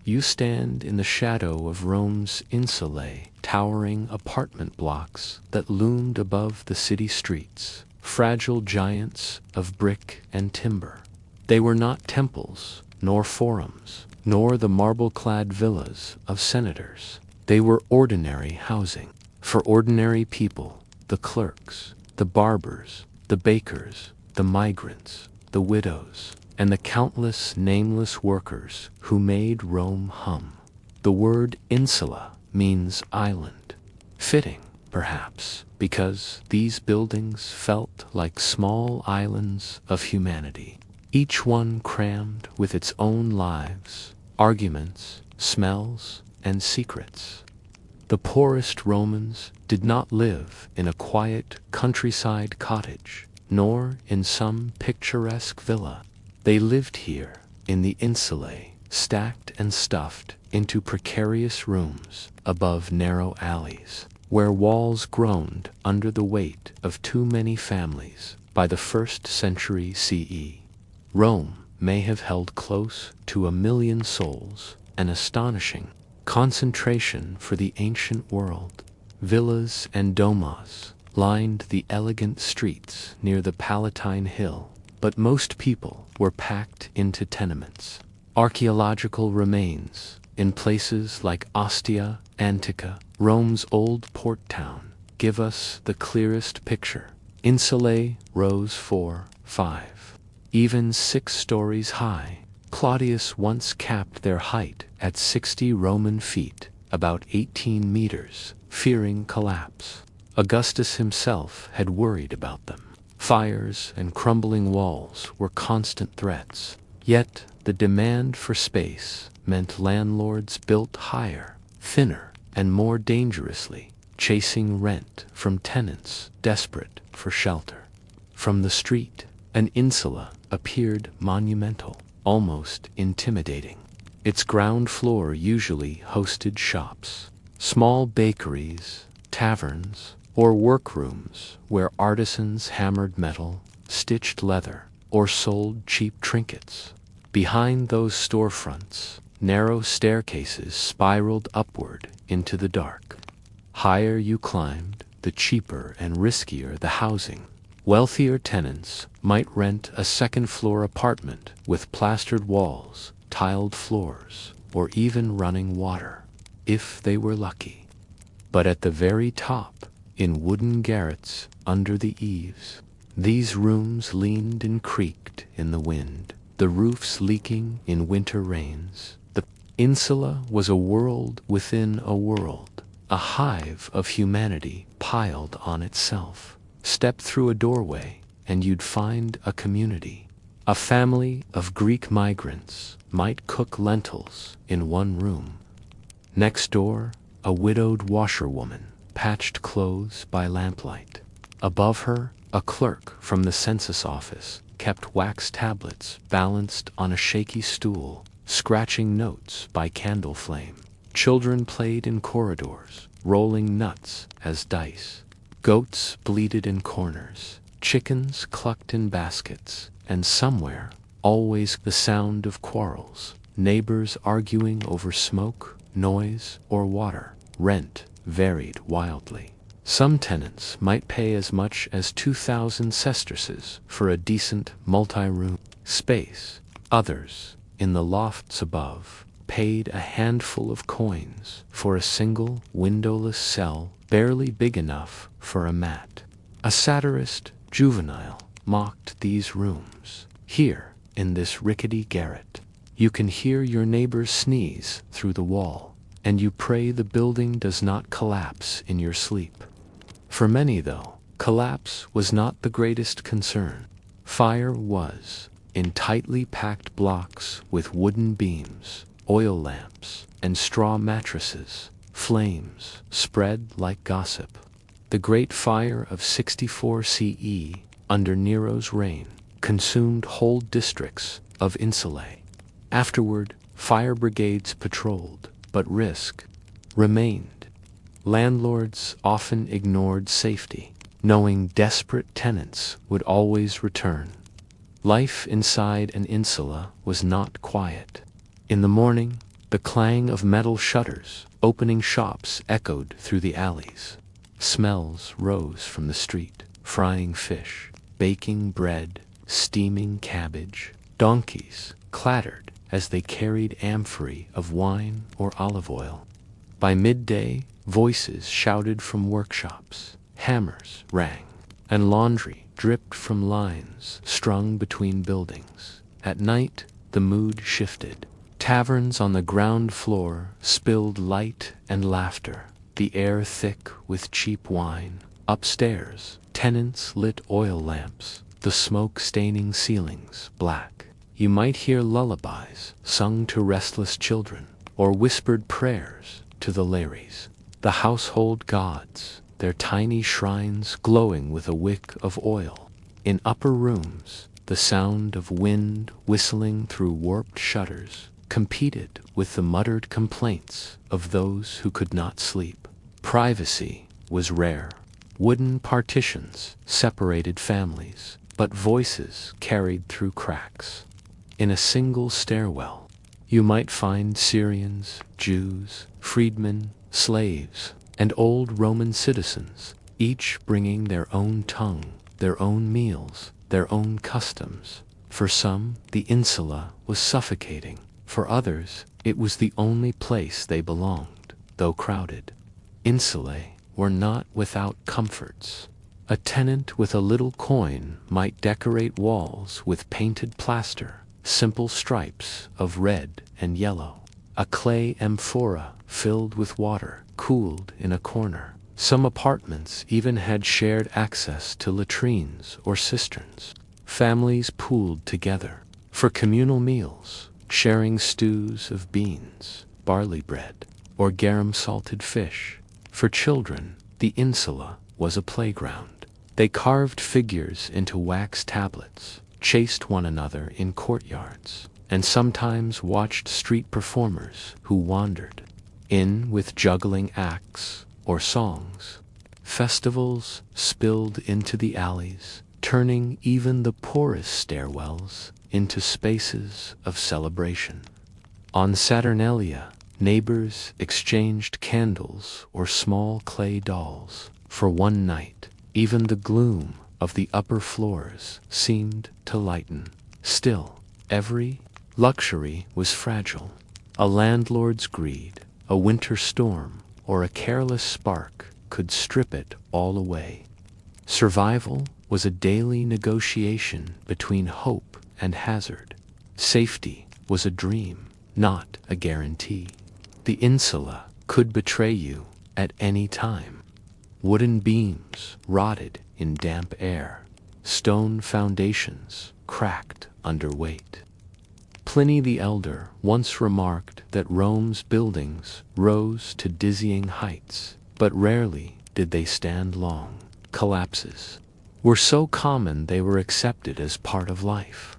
You stand in the shadow of Rome's insulae, towering apartment blocks that loomed above the city streets, fragile giants of brick and timber. They were not temples, nor forums, nor the marble-clad villas of senators. They were ordinary housing for ordinary people, the clerks, the barbers, the bakers, the migrants, the widows, and the countless nameless workers who made Rome hum. The word insula means island. Fitting, perhaps, because these buildings felt like small islands of humanity, each one crammed with its own lives, arguments, smells, and secrets. The poorest Romans did not live in a quiet countryside cottage, nor in some picturesque villa. They lived here, in the insulae, stacked and stuffed into precarious rooms above narrow alleys, where walls groaned under the weight of too many families by the 1st century CE. Rome may have held close to 1 million souls, an astonishing concentration for the ancient world. Villas and domas lined the elegant streets near the Palatine Hill, but most people were packed into tenements. Archaeological remains in places like Ostia, Antica, Rome's old port town, give us the clearest picture. Insulae rose 4, 5, even 6 stories high. Claudius once capped their height at 60 Roman feet, about 18 meters, fearing collapse. Augustus himself had worried about them. Fires and crumbling walls were constant threats. Yet the demand for space meant landlords built higher, thinner, and more dangerously, chasing rent from tenants desperate for shelter. From the street, an insula appeared monumental, almost intimidating. Its ground floor usually hosted shops, small bakeries, taverns, or workrooms where artisans hammered metal, stitched leather, or sold cheap trinkets. Behind those storefronts, narrow staircases spiraled upward into the dark. Higher you climbed, the cheaper and riskier the housing. Wealthier tenants might rent a second-floor apartment with plastered walls, tiled floors, or even running water, if they were lucky. But at the very top, in wooden garrets under the eaves, these rooms leaned and creaked in the wind, the roofs leaking in winter rains. The insula was a world within a world, a hive of humanity piled on itself. Step through a doorway, and you'd find a community. A family of Greek migrants might cook lentils in one room. Next door, a widowed washerwoman patched clothes by lamplight. Above her, a clerk from the census office kept wax tablets balanced on a shaky stool, scratching notes by candle flame. Children played in corridors, rolling nuts as dice. Goats bleated in corners, chickens clucked in baskets, and somewhere, always the sound of quarrels, neighbors arguing over smoke, noise, or water. Rent varied wildly. Some tenants might pay as much as 2,000 sesterces for a decent multi-room space. Others, in the lofts above, paid a handful of coins for a single windowless cell barely big enough for a mat. A satirist, Juvenal, mocked these rooms. Here, in this rickety garret, you can hear your neighbors sneeze through the wall, and you pray the building does not collapse in your sleep. For many, though, collapse was not the greatest concern. Fire was, in tightly packed blocks with wooden beams, oil lamps, and straw mattresses. Flames spread like gossip. The Great Fire of 64 CE, under Nero's reign, consumed whole districts of insulae. Afterward, fire brigades patrolled, but risk remained. Landlords often ignored safety, knowing desperate tenants would always return. Life inside an insula was not quiet. In the morning, The clang of metal shutters, opening shops echoed through the alleys. Smells rose from the street, frying fish, baking bread, steaming cabbage. Donkeys clattered as they carried amphorae of wine or olive oil. By midday, voices shouted from workshops, hammers rang, and laundry dripped from lines strung between buildings. At night, the mood shifted. Taverns on the ground floor spilled light and laughter, the air thick with cheap wine. Upstairs, tenants lit oil lamps, the smoke staining ceilings black. You might hear lullabies sung to restless children, or whispered prayers to the Lares, the household gods, their tiny shrines glowing with a wick of oil. In upper rooms, the sound of wind whistling through warped shutters competed with the muttered complaints of those who could not sleep. Privacy was rare. Wooden partitions separated families, but voices carried through cracks. In a single stairwell, you might find Syrians, Jews, freedmen, slaves, and old Roman citizens, each bringing their own tongue, their own meals, their own customs. For some, the insula was suffocating. For others, it was the only place they belonged, though crowded. Insulae were not without comforts. A tenant with a little coin might decorate walls with painted plaster, simple stripes of red and yellow. A clay amphora filled with water cooled in a corner. Some apartments even had shared access to latrines or cisterns. Families pooled together for communal meals, sharing stews of beans, barley bread, or garum-salted fish. For children, the insula was a playground. They carved figures into wax tablets, chased one another in courtyards, and sometimes watched street performers who wandered in with juggling acts or songs. Festivals spilled into the alleys, turning even the poorest stairwells into spaces of celebration. On Saturnalia, neighbors exchanged candles or small clay dolls. For one night, even the gloom of the upper floors seemed to lighten. Still, every luxury was fragile. A landlord's greed, a winter storm, or a careless spark could strip it all away. Survival was a daily negotiation between hope and hazard. Safety was a dream, not a guarantee. The insula could betray you at any time. Wooden beams rotted in damp air. Stone foundations cracked under weight. Pliny the Elder once remarked that Rome's buildings rose to dizzying heights, but rarely did they stand long. Collapses were so common they were accepted as part of life.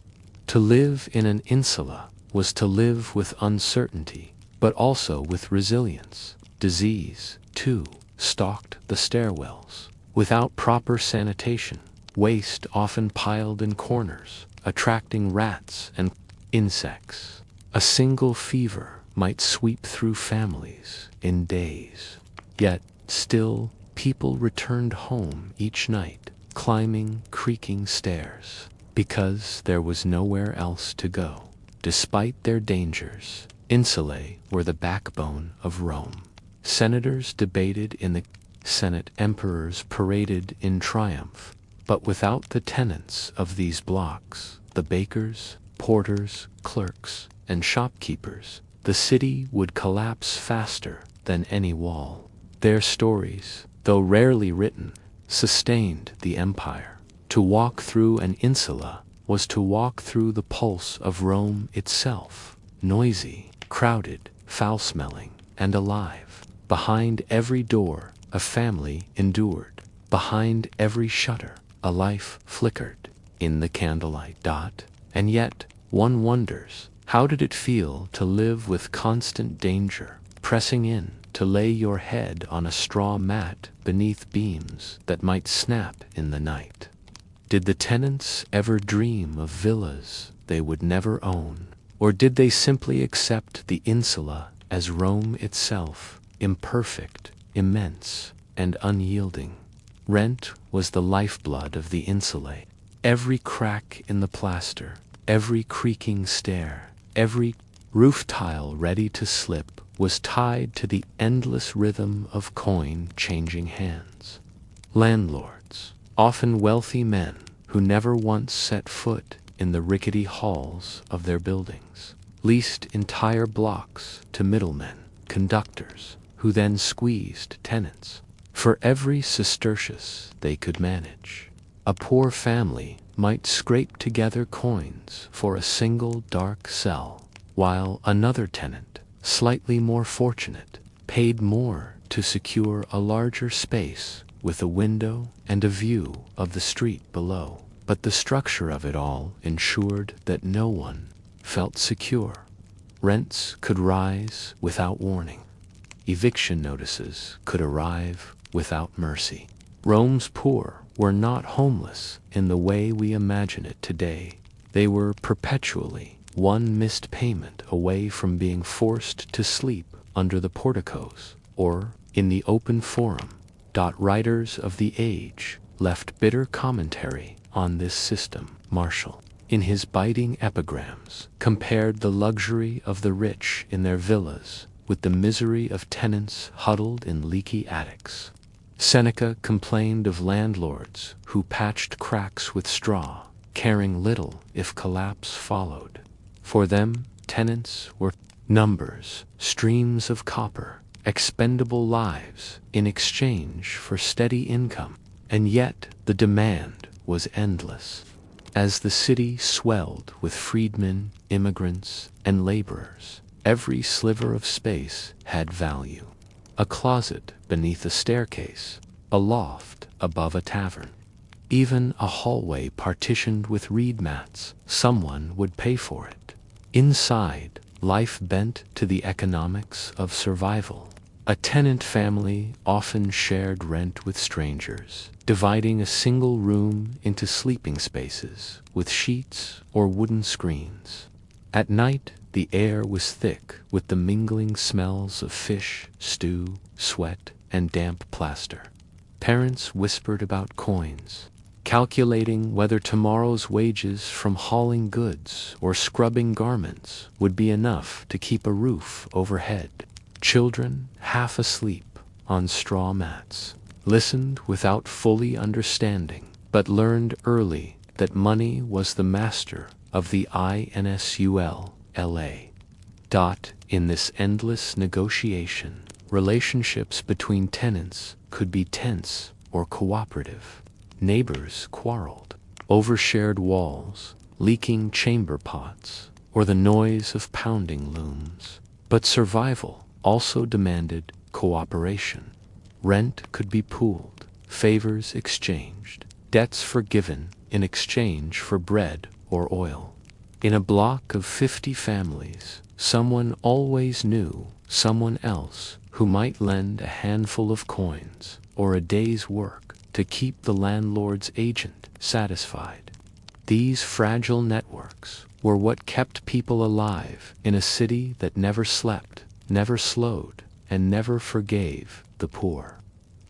To live in an insula was to live with uncertainty, but also with resilience. Disease, too, stalked the stairwells. Without proper sanitation, waste often piled in corners, attracting rats and insects. A single fever might sweep through families in days. Yet, still, people returned home each night, climbing creaking stairs, because there was nowhere else to go. Despite their dangers, insulae were the backbone of Rome. Senators debated in the Senate, emperors paraded in triumph. But without the tenants of these blocks, the bakers, porters, clerks, and shopkeepers, the city would collapse faster than any wall. Their stories, though rarely written, sustained the empire. To walk through an insula was to walk through the pulse of Rome itself, noisy, crowded, foul-smelling, and alive. Behind every door, a family endured. Behind every shutter, a life flickered in the candlelight. And yet, one wonders, how did it feel to live with constant danger, pressing in to lay your head on a straw mat beneath beams that might snap in the night? Did the tenants ever dream of villas they would never own, Or did they simply accept the insula as Rome itself, imperfect, immense, and unyielding? Rent was the lifeblood of the insulae. Every crack in the plaster, every creaking stair, every roof tile ready to slip was tied to the endless rhythm of coin changing hands. Landlords, often wealthy men who never once set foot in the rickety halls of their buildings, leased entire blocks to middlemen, conductors, who then squeezed tenants for every sestertius they could manage. A poor family might scrape together coins for a single dark cell, while another tenant, slightly more fortunate, paid more to secure a larger space with a window and a view of the street below. But the structure of it all ensured that no one felt secure. Rents could rise without warning. Eviction notices could arrive without mercy. Rome's poor were not homeless in the way we imagine it today. They were perpetually one missed payment away from being forced to sleep under the porticos or in the open forum. Writers of the age left bitter commentary on this system. Martial, in his biting epigrams, compared the luxury of the rich in their villas with the misery of tenants huddled in leaky attics. Seneca complained of landlords who patched cracks with straw, caring little if collapse followed. For them, tenants were numbers, streams of copper, expendable lives in exchange for steady income. And yet the demand was endless. As the city swelled with freedmen, immigrants, and laborers, every sliver of space had value. A closet beneath a staircase, a loft above a tavern, even a hallway partitioned with reed mats, someone would pay for it. Inside, life bent to the economics of survival. A tenant family often shared rent with strangers, dividing a single room into sleeping spaces with sheets or wooden screens. At night, the air was thick with the mingling smells of fish, stew, sweat, and damp plaster. Parents whispered about coins, calculating whether tomorrow's wages from hauling goods or scrubbing garments would be enough to keep a roof overhead. Children, half asleep on straw mats, listened without fully understanding, but learned early that money was the master of the INSUL. In this endless negotiation, relationships between tenants could be tense or cooperative. Neighbors quarreled over shared walls, leaking chamber pots, or the noise of pounding looms. But survival also demanded cooperation. Rent could be pooled, favors exchanged, debts forgiven in exchange for bread or oil. In a block of 50 families, someone always knew someone else who might lend a handful of coins or a day's work to keep the landlord's agent satisfied. These fragile networks were what kept people alive in a city that never slept, never slowed, and never forgave the poor.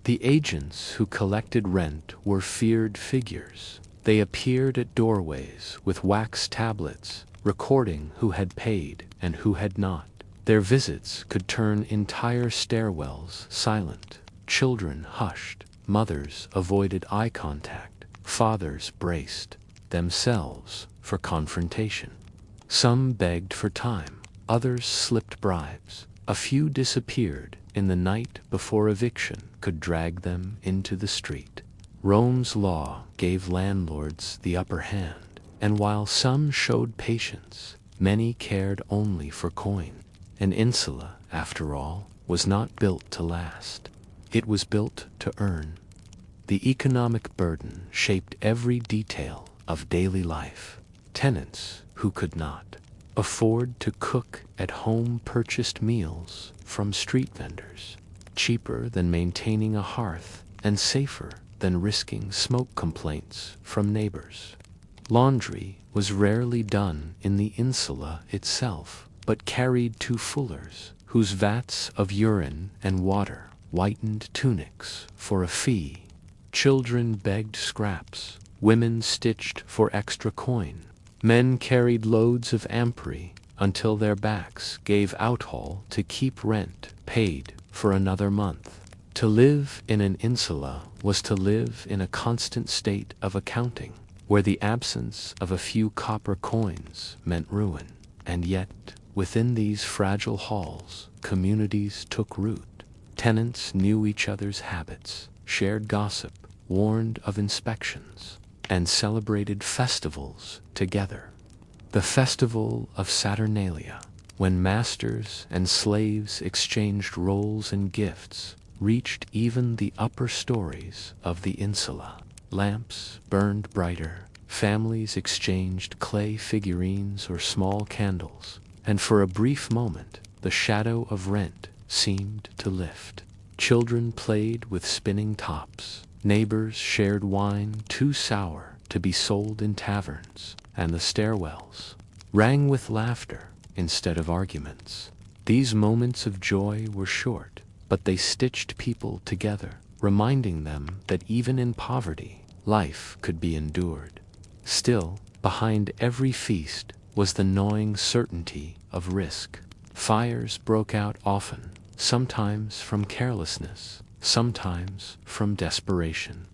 The agents who collected rent were feared figures. They appeared at doorways with wax tablets recording who had paid and who had not. Their visits could turn entire stairwells silent. Children hushed, mothers avoided eye contact, fathers braced themselves for confrontation. Some begged for time, others slipped bribes. A few disappeared in the night before eviction could drag them into the street. Rome's law gave landlords the upper hand, and while some showed patience, many cared only for coin. An insula, after all, was not built to last. It was built to earn. The economic burden shaped every detail of daily life. Tenants who could not afford to cook at home purchased meals from street vendors, cheaper than maintaining a hearth and safer than risking smoke complaints from neighbors. Laundry was rarely done in the insula itself, but carried to fullers, whose vats of urine and water whitened tunics for a fee. Children begged scraps, women stitched for extra coin, men carried loads of ampry until their backs gave outhaul to keep rent paid for another month. To live in an insula was to live in a constant state of accounting, where the absence of a few copper coins meant ruin. And yet, within these fragile halls, communities took root. Tenants knew each other's habits, shared gossip, warned of inspections, and celebrated festivals together. The festival of Saturnalia, when masters and slaves exchanged roles and gifts, reached even the upper stories of the insula. Lamps burned brighter, families exchanged clay figurines or small candles, and for a brief moment the shadow of rent seemed to lift. Children played with spinning tops, neighbors shared wine too sour to be sold in taverns, and the stairwells rang with laughter instead of arguments. These moments of joy were short, but they stitched people together, reminding them that even in poverty, life could be endured. Still, behind every feast was the gnawing certainty of risk. Fires broke out often, sometimes from carelessness, sometimes from desperation.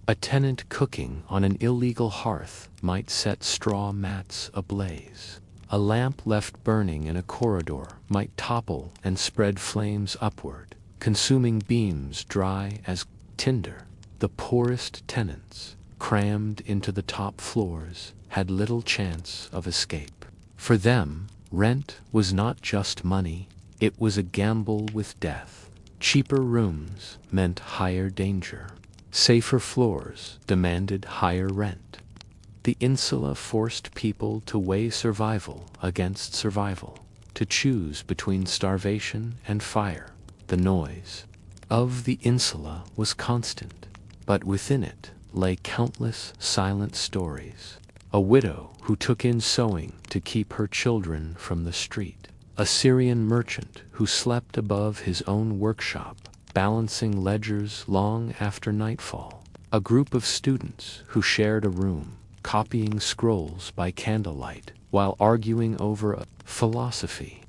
A tenant cooking on an illegal hearth might set straw mats ablaze. A lamp left burning in a corridor might topple and spread flames upward, consuming beams dry as tinder. The poorest tenants, crammed into the top floors, had little chance of escape. For them, rent was not just money, it was a gamble with death. Cheaper rooms meant higher danger. Safer floors demanded higher rent. The insula forced people to weigh survival against survival, to choose between starvation and fire. The noise of the insula was constant, but within it lay countless silent stories. A widow who took in sewing to keep her children from the street. A Syrian merchant who slept above his own workshop, balancing ledgers long after nightfall. A group of students who shared a room, copying scrolls by candlelight while arguing over a philosophy.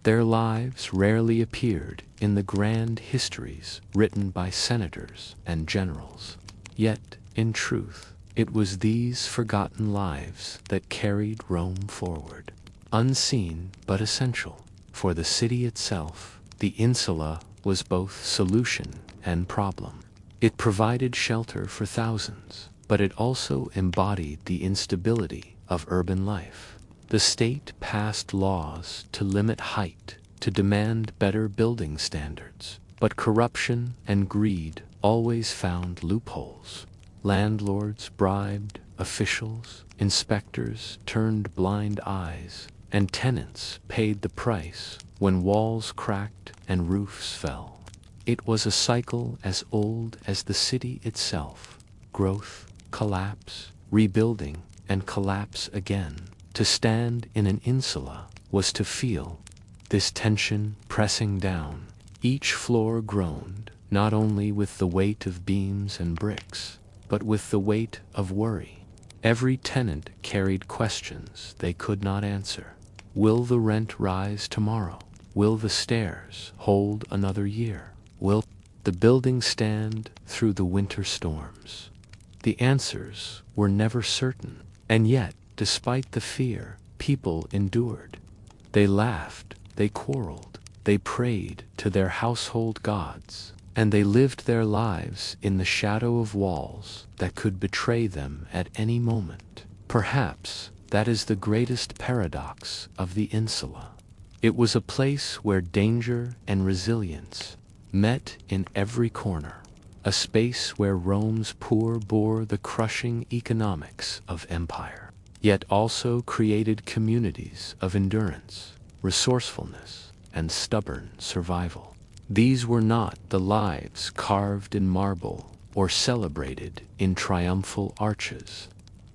Their lives rarely appeared in the grand histories written by senators and generals. Yet, in truth, it was these forgotten lives that carried Rome forward. Unseen but essential, for the city itself, the insula was both solution and problem. It provided shelter for thousands, but it also embodied the instability of urban life. The state passed laws to limit height, to demand better building standards, but corruption and greed always found loopholes. Landlords bribed officials, inspectors turned blind eyes, and tenants paid the price when walls cracked and roofs fell. It was a cycle as old as the city itself: growth, collapse, rebuilding, and collapse again. To stand in an insula was to feel this tension pressing down. Each floor groaned, not only with the weight of beams and bricks, but with the weight of worry. Every tenant carried questions they could not answer. Will the rent rise tomorrow? Will the stairs hold another year? Will the building stand through the winter storms? The answers were never certain, and yet, despite the fear, people endured. They laughed, they quarreled, they prayed to their household gods, and they lived their lives in the shadow of walls that could betray them at any moment. Perhaps that is the greatest paradox of the insula. It was a place where danger and resilience met in every corner, a space where Rome's poor bore the crushing economics of empire, yet also created communities of endurance, resourcefulness, and stubborn survival. These were not the lives carved in marble or celebrated in triumphal arches.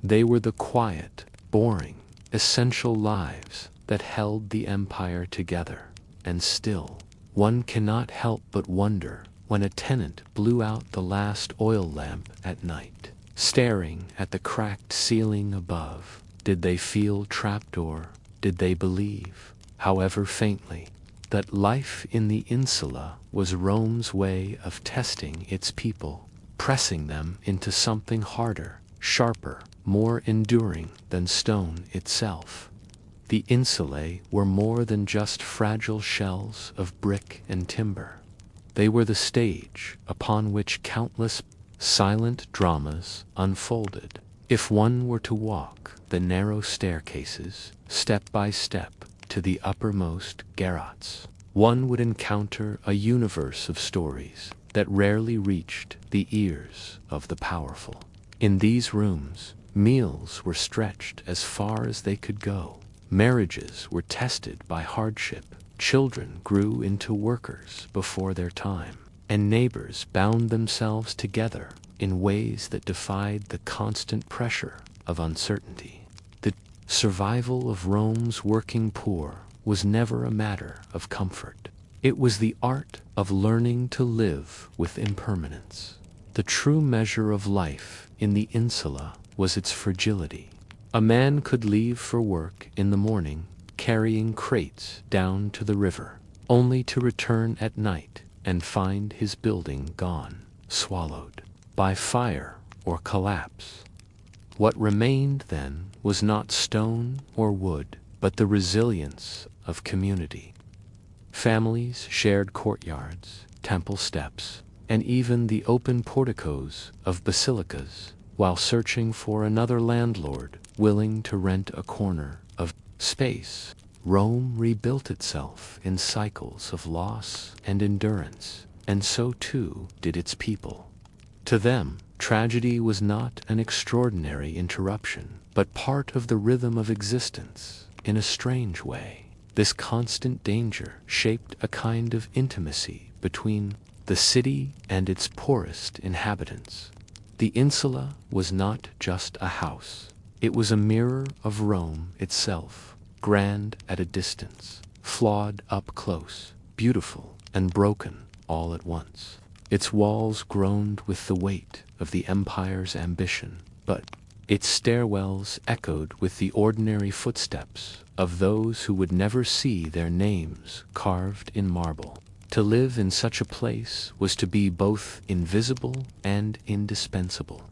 They were the quiet, boring, essential lives that held the empire together. And still, one cannot help but wonder when a tenant blew out the last oil lamp at night, staring at the cracked ceiling above. Did they feel trapped, or did they believe, however faintly, that life in the insula was Rome's way of testing its people, pressing them into something harder, sharper, more enduring than stone itself? The insulae were more than just fragile shells of brick and timber. They were the stage upon which countless silent dramas unfolded. If one were to walk the narrow staircases, step by step, to the uppermost garrets, one would encounter a universe of stories that rarely reached the ears of the powerful. In these rooms, meals were stretched as far as they could go. Marriages were tested by hardship. Children grew into workers before their time, and neighbors bound themselves together in ways that defied the constant pressure of uncertainty. The survival of Rome's working poor was never a matter of comfort. It was the art of learning to live with impermanence. The true measure of life in the insula was its fragility. A man could leave for work in the morning, carrying crates down to the river, only to return at night and find his building gone, swallowed by fire or collapse. What remained then was not stone or wood, but the resilience of community. Families shared courtyards, temple steps, and even the open porticos of basilicas, while searching for another landlord willing to rent a corner of space. Rome rebuilt itself in cycles of loss and endurance, and so too did its people. To them, tragedy was not an extraordinary interruption, but part of the rhythm of existence. In a strange way, this constant danger shaped a kind of intimacy between the city and its poorest inhabitants. The insula was not just a house. It was a mirror of Rome itself, grand at a distance, flawed up close, beautiful and broken all at once. Its walls groaned with the weight of the empire's ambition, but its stairwells echoed with the ordinary footsteps of those who would never see their names carved in marble. To live in such a place was to be both invisible and indispensable.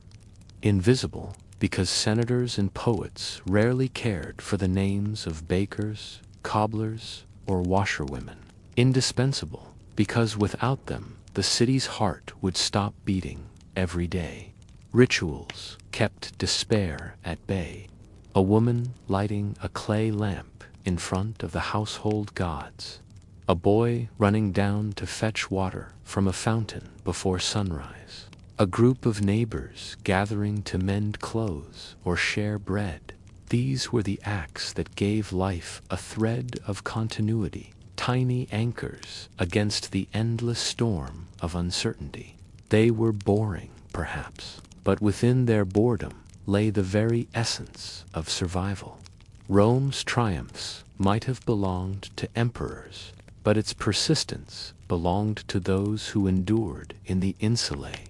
Invisible because senators and poets rarely cared for the names of bakers, cobblers, or washerwomen. Indispensable because without them, the city's heart would stop beating every day. Rituals kept despair at bay. A woman lighting a clay lamp in front of the household gods. A boy running down to fetch water from a fountain before sunrise. A group of neighbors gathering to mend clothes or share bread. These were the acts that gave life a thread of continuity, tiny anchors against the endless storm of uncertainty. They were boring, perhaps, but within their boredom lay the very essence of survival. Rome's triumphs might have belonged to emperors, but its persistence belonged to those who endured in the insulae.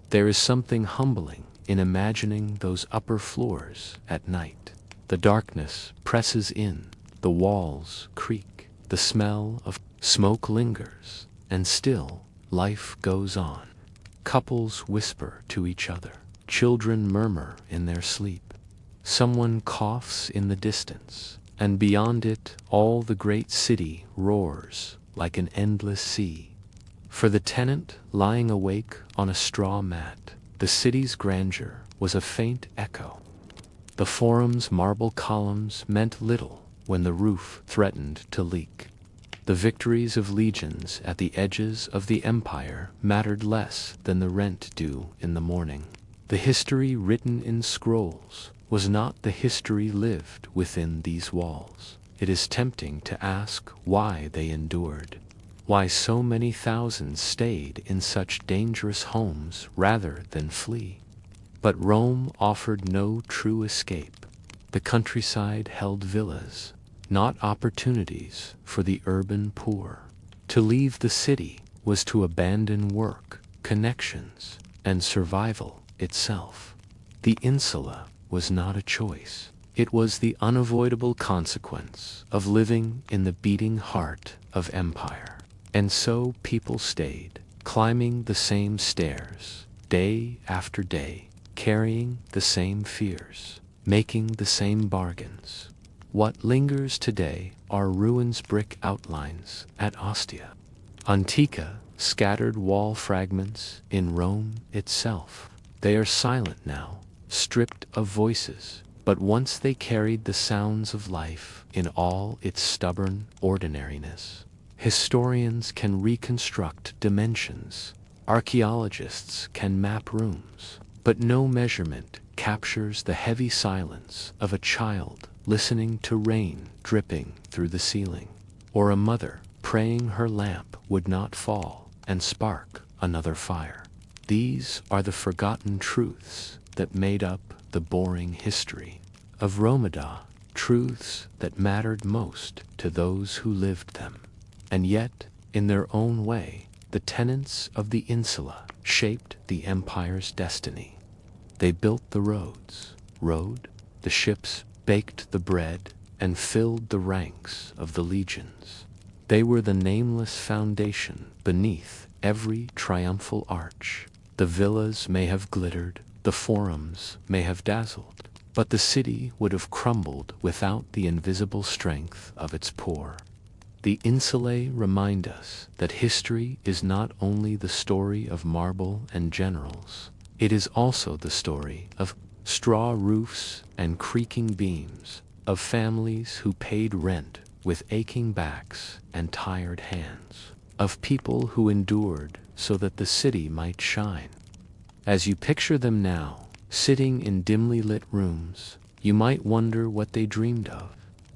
There is something humbling in imagining those upper floors at night. The darkness presses in, the walls creak, the smell of smoke lingers, and still life goes on. Couples whisper to each other, children murmur in their sleep. Someone coughs in the distance, and beyond it all the great city roars like an endless sea. For the tenant lying awake on a straw mat, the city's grandeur was a faint echo. The forum's marble columns meant little when the roof threatened to leak. The victories of legions at the edges of the empire mattered less than the rent due in the morning. The history written in scrolls was not the history lived within these walls. It is tempting to ask why they endured. Why so many thousands stayed in such dangerous homes rather than flee. But Rome offered no true escape. The countryside held villas, not opportunities for the urban poor. To leave the city was to abandon work, connections, and survival itself. The insula was not a choice. It was the unavoidable consequence of living in the beating heart of empire. And so people stayed, climbing the same stairs, day after day, carrying the same fears, making the same bargains. What lingers today are ruins, brick outlines at Ostia, Antica, scattered wall fragments in Rome itself. They are silent now, stripped of voices, but once they carried the sounds of life in all its stubborn ordinariness. Historians can reconstruct dimensions, archaeologists can map rooms, but no measurement captures the heavy silence of a child listening to rain dripping through the ceiling, or a mother praying her lamp would not fall and spark another fire. These are the forgotten truths that made up the boring history of Romeda, truths that mattered most to those who lived them. And yet, in their own way, the tenants of the insula shaped the empire's destiny. They built the roads, rowed the ships, baked the bread, and filled the ranks of the legions. They were the nameless foundation beneath every triumphal arch. The villas may have glittered, the forums may have dazzled, but the city would have crumbled without the invisible strength of its poor. The insulae remind us that history is not only the story of marble and generals, it is also the story of straw roofs and creaking beams, of families who paid rent with aching backs and tired hands, of people who endured so that the city might shine. As you picture them now, sitting in dimly lit rooms, you might wonder what they dreamed of.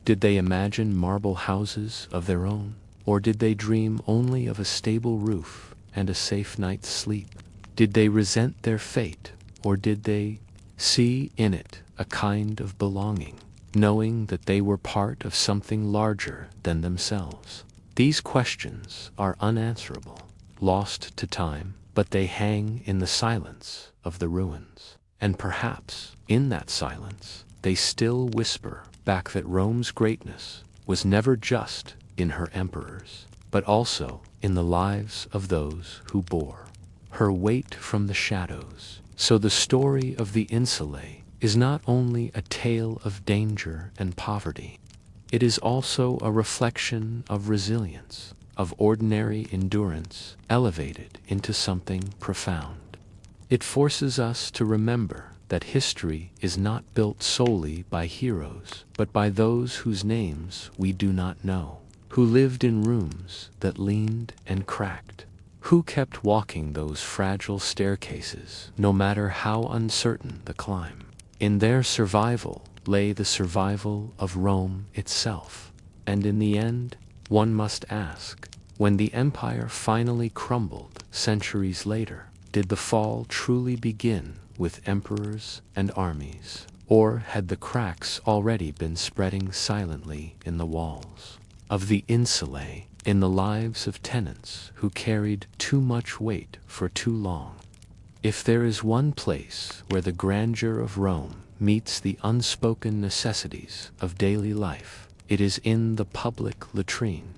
Did they imagine marble houses of their own, or did they dream only of a stable roof and a safe night's sleep? Did they resent their fate, or did they see in it a kind of belonging, knowing that they were part of something larger than themselves? These questions are unanswerable, lost to time, but they hang in the silence of the ruins. And perhaps, in that silence, they still whisper back that Rome's greatness was never just in her emperors, but also in the lives of those who bore her weight from the shadows. So the story of the insulae is not only a tale of danger and poverty, it is also a reflection of resilience, of ordinary endurance elevated into something profound. It forces us to remember that history is not built solely by heroes, but by those whose names we do not know, who lived in rooms that leaned and cracked, who kept walking those fragile staircases no matter how uncertain the climb. In their survival lay the survival of Rome itself. And in the end, one must ask, when the empire finally crumbled centuries later, did the fall truly begin with emperors and armies, or had the cracks already been spreading silently in the walls of the insulae, in the lives of tenants who carried too much weight for too long? If there is one place where the grandeur of Rome meets the unspoken necessities of daily life, it is in the public latrine.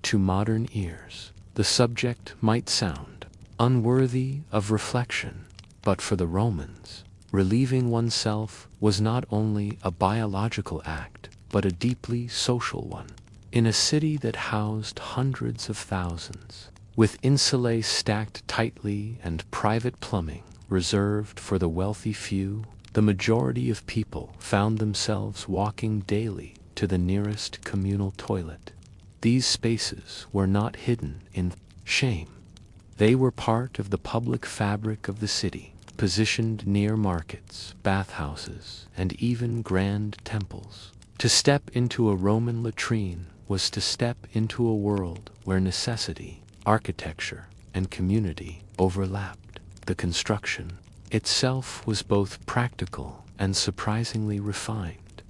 To modern ears, the subject might sound unworthy of reflection, but for the Romans, relieving oneself was not only a biological act, but a deeply social one. In a city that housed hundreds of thousands, with insulae stacked tightly and private plumbing reserved for the wealthy few, the majority of people found themselves walking daily to the nearest communal toilet. These spaces were not hidden in shame. They were part of the public fabric of the city, positioned near markets, bathhouses, and even grand temples. To step into a Roman latrine was to step into a world where necessity, architecture, and community overlapped. The construction itself was both practical and surprisingly refined.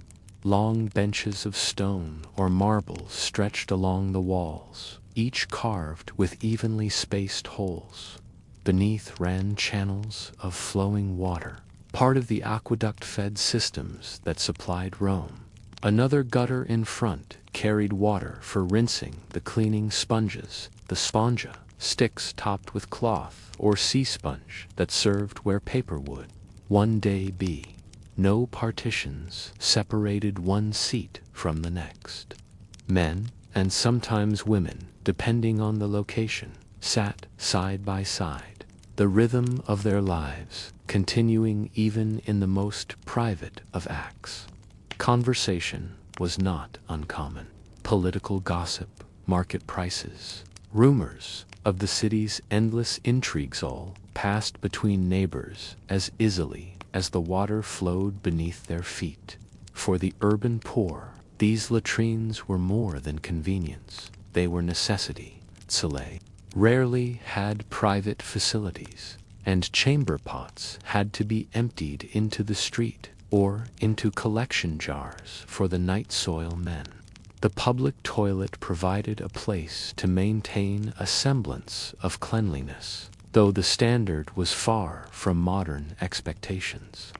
Long benches of stone or marble stretched along the walls, each carved with evenly spaced holes. Beneath ran channels of flowing water, part of the aqueduct-fed systems that supplied Rome. Another gutter in front carried water for rinsing the cleaning sponges, the spongia, sticks topped with cloth, or sea sponge that served where paper would. One day B. No partitions separated one seat from the next. Men, and sometimes women, depending on the location, sat side by side, the rhythm of their lives continuing even in the most private of acts. Conversation was not uncommon. Political gossip, market prices, rumors of the city's endless intrigues all passed between neighbors as easily as the water flowed beneath their feet. For the urban poor, these latrines were more than convenience. They were necessity. Tsile rarely had private facilities, and chamber pots had to be emptied into the street or into collection jars for the night soil men. The public toilet provided a place to maintain a semblance of cleanliness, though the standard was far from modern expectations.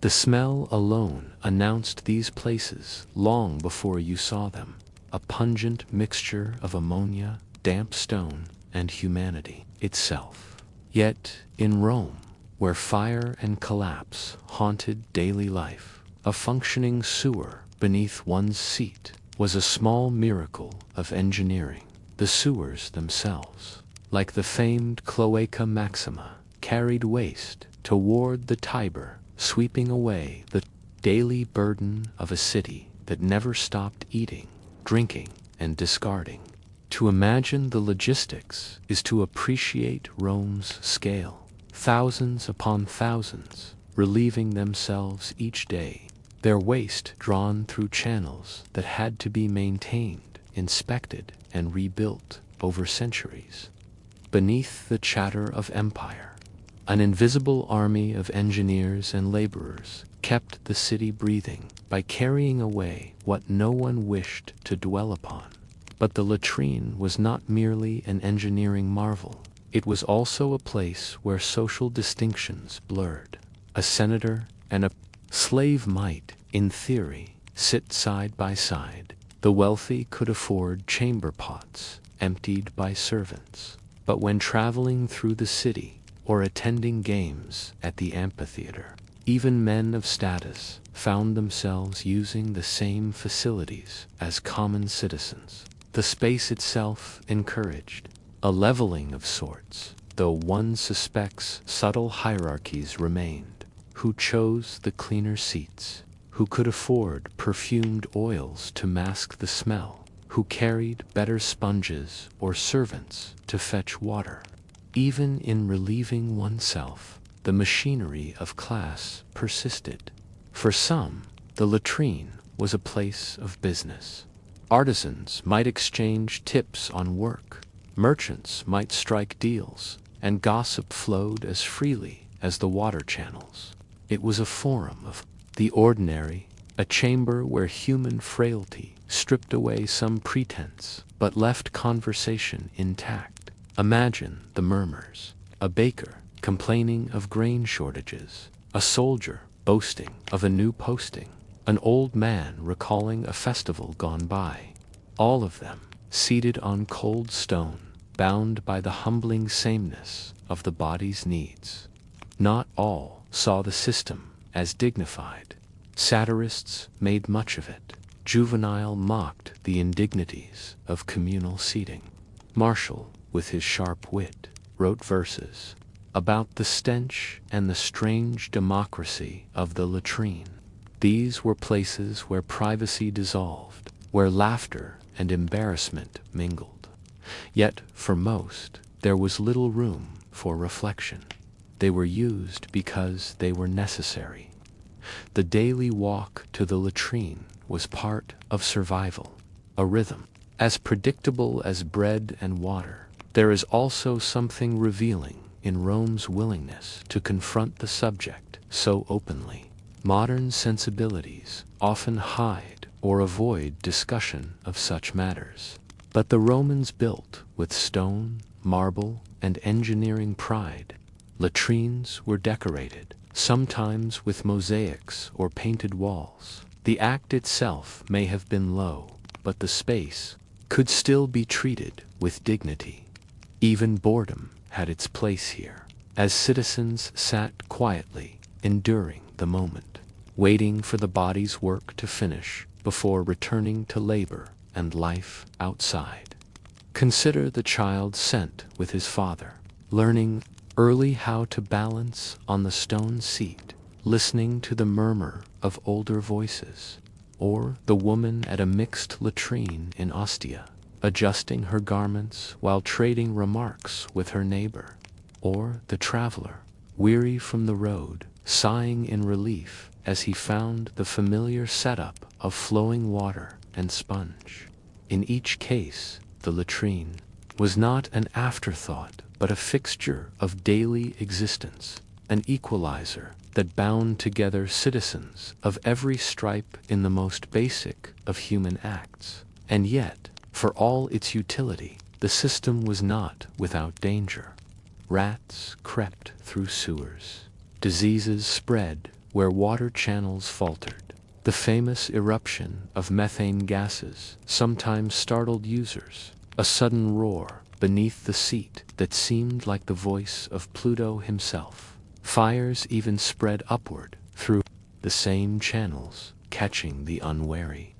The smell alone announced these places long before you saw them, a pungent mixture of ammonia, damp stone, and humanity itself. Yet, in Rome, where fire and collapse haunted daily life, a functioning sewer beneath one's seat was a small miracle of engineering. The sewers themselves, like the famed Cloaca Maxima, carried waste toward the Tiber, sweeping away the daily burden of a city that never stopped eating, drinking, and discarding. To imagine the logistics is to appreciate Rome's scale. Thousands upon thousands, relieving themselves each day, their waste drawn through channels that had to be maintained, inspected, and rebuilt over centuries. Beneath the chatter of empire, an invisible army of engineers and laborers kept the city breathing by carrying away what no one wished to dwell upon. But the latrine was not merely an engineering marvel. It was also a place where social distinctions blurred. A senator and a slave might, in theory, sit side by side. The wealthy could afford chamber pots, emptied by servants. But when traveling through the city or attending games at the amphitheater, even men of status found themselves using the same facilities as common citizens. The space itself encouraged a leveling of sorts, though one suspects subtle hierarchies remained. Who chose the cleaner seats? Who could afford perfumed oils to mask the smell? Who carried better sponges or servants to fetch water? Even in relieving oneself, the machinery of class persisted. For some, the latrine was a place of business. Artisans might exchange tips on work, merchants might strike deals, and gossip flowed as freely as the water channels. It was a forum of the ordinary, a chamber where human frailty stripped away some pretense but left conversation intact. Imagine the murmurs: a baker complaining of grain shortages, a soldier boasting of a new posting, an old man recalling a festival gone by, all of them seated on cold stone, bound by the humbling sameness of the body's needs. Not all saw the system as dignified. Satirists made much of it. Juvenal mocked the indignities of communal seating. Martial, with his sharp wit, wrote verses about the stench and the strange democracy of the latrine. These were places where privacy dissolved, where laughter and embarrassment mingled. Yet, for most, there was little room for reflection. They were used because they were necessary. The daily walk to the latrine was part of survival, a rhythm. As predictable as bread and water, there is also something revealing in Rome's willingness to confront the subject so openly. Modern sensibilities often hide or avoid discussion of such matters. But the Romans built with stone, marble, and engineering pride. Latrines were decorated, sometimes with mosaics or painted walls. The act itself may have been low, but the space could still be treated with dignity. Even boredom had its place here, as citizens sat quietly, enduring the moment, waiting for the body's work to finish before returning to labor and life outside. Consider the child sent with his father, learning early how to balance on the stone seat, listening to the murmur of older voices, or the woman at a mixed latrine in Ostia, adjusting her garments while trading remarks with her neighbor, or the traveler, weary from the road, sighing in relief as he found the familiar setup of flowing water and sponge. In each case, the latrine was not an afterthought, but a fixture of daily existence, an equalizer that bound together citizens of every stripe in the most basic of human acts. And yet, for all its utility, the system was not without danger. Rats crept through sewers. Diseases spread where water channels faltered. The famous eruption of methane gases sometimes startled users, a sudden roar beneath the seat that seemed like the voice of Pluto himself. Fires even spread upward through the same channels, catching the unwary.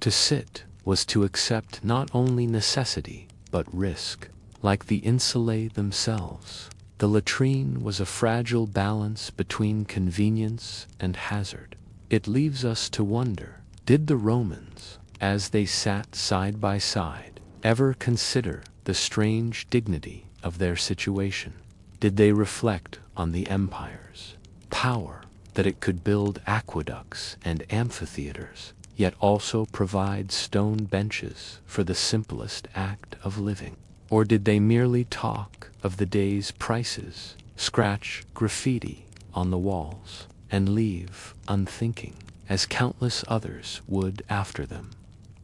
To sit was to accept not only necessity, but risk. Like the insulae themselves, the latrine was a fragile balance between convenience and hazard. It leaves us to wonder, did the Romans, as they sat side by side, ever consider the strange dignity of their situation? Did they reflect on the empire's power, that it could build aqueducts and amphitheaters, yet also provide stone benches for the simplest act of living? Or did they merely talk of the day's prices, scratch graffiti on the walls, and leave unthinking, as countless others would after them?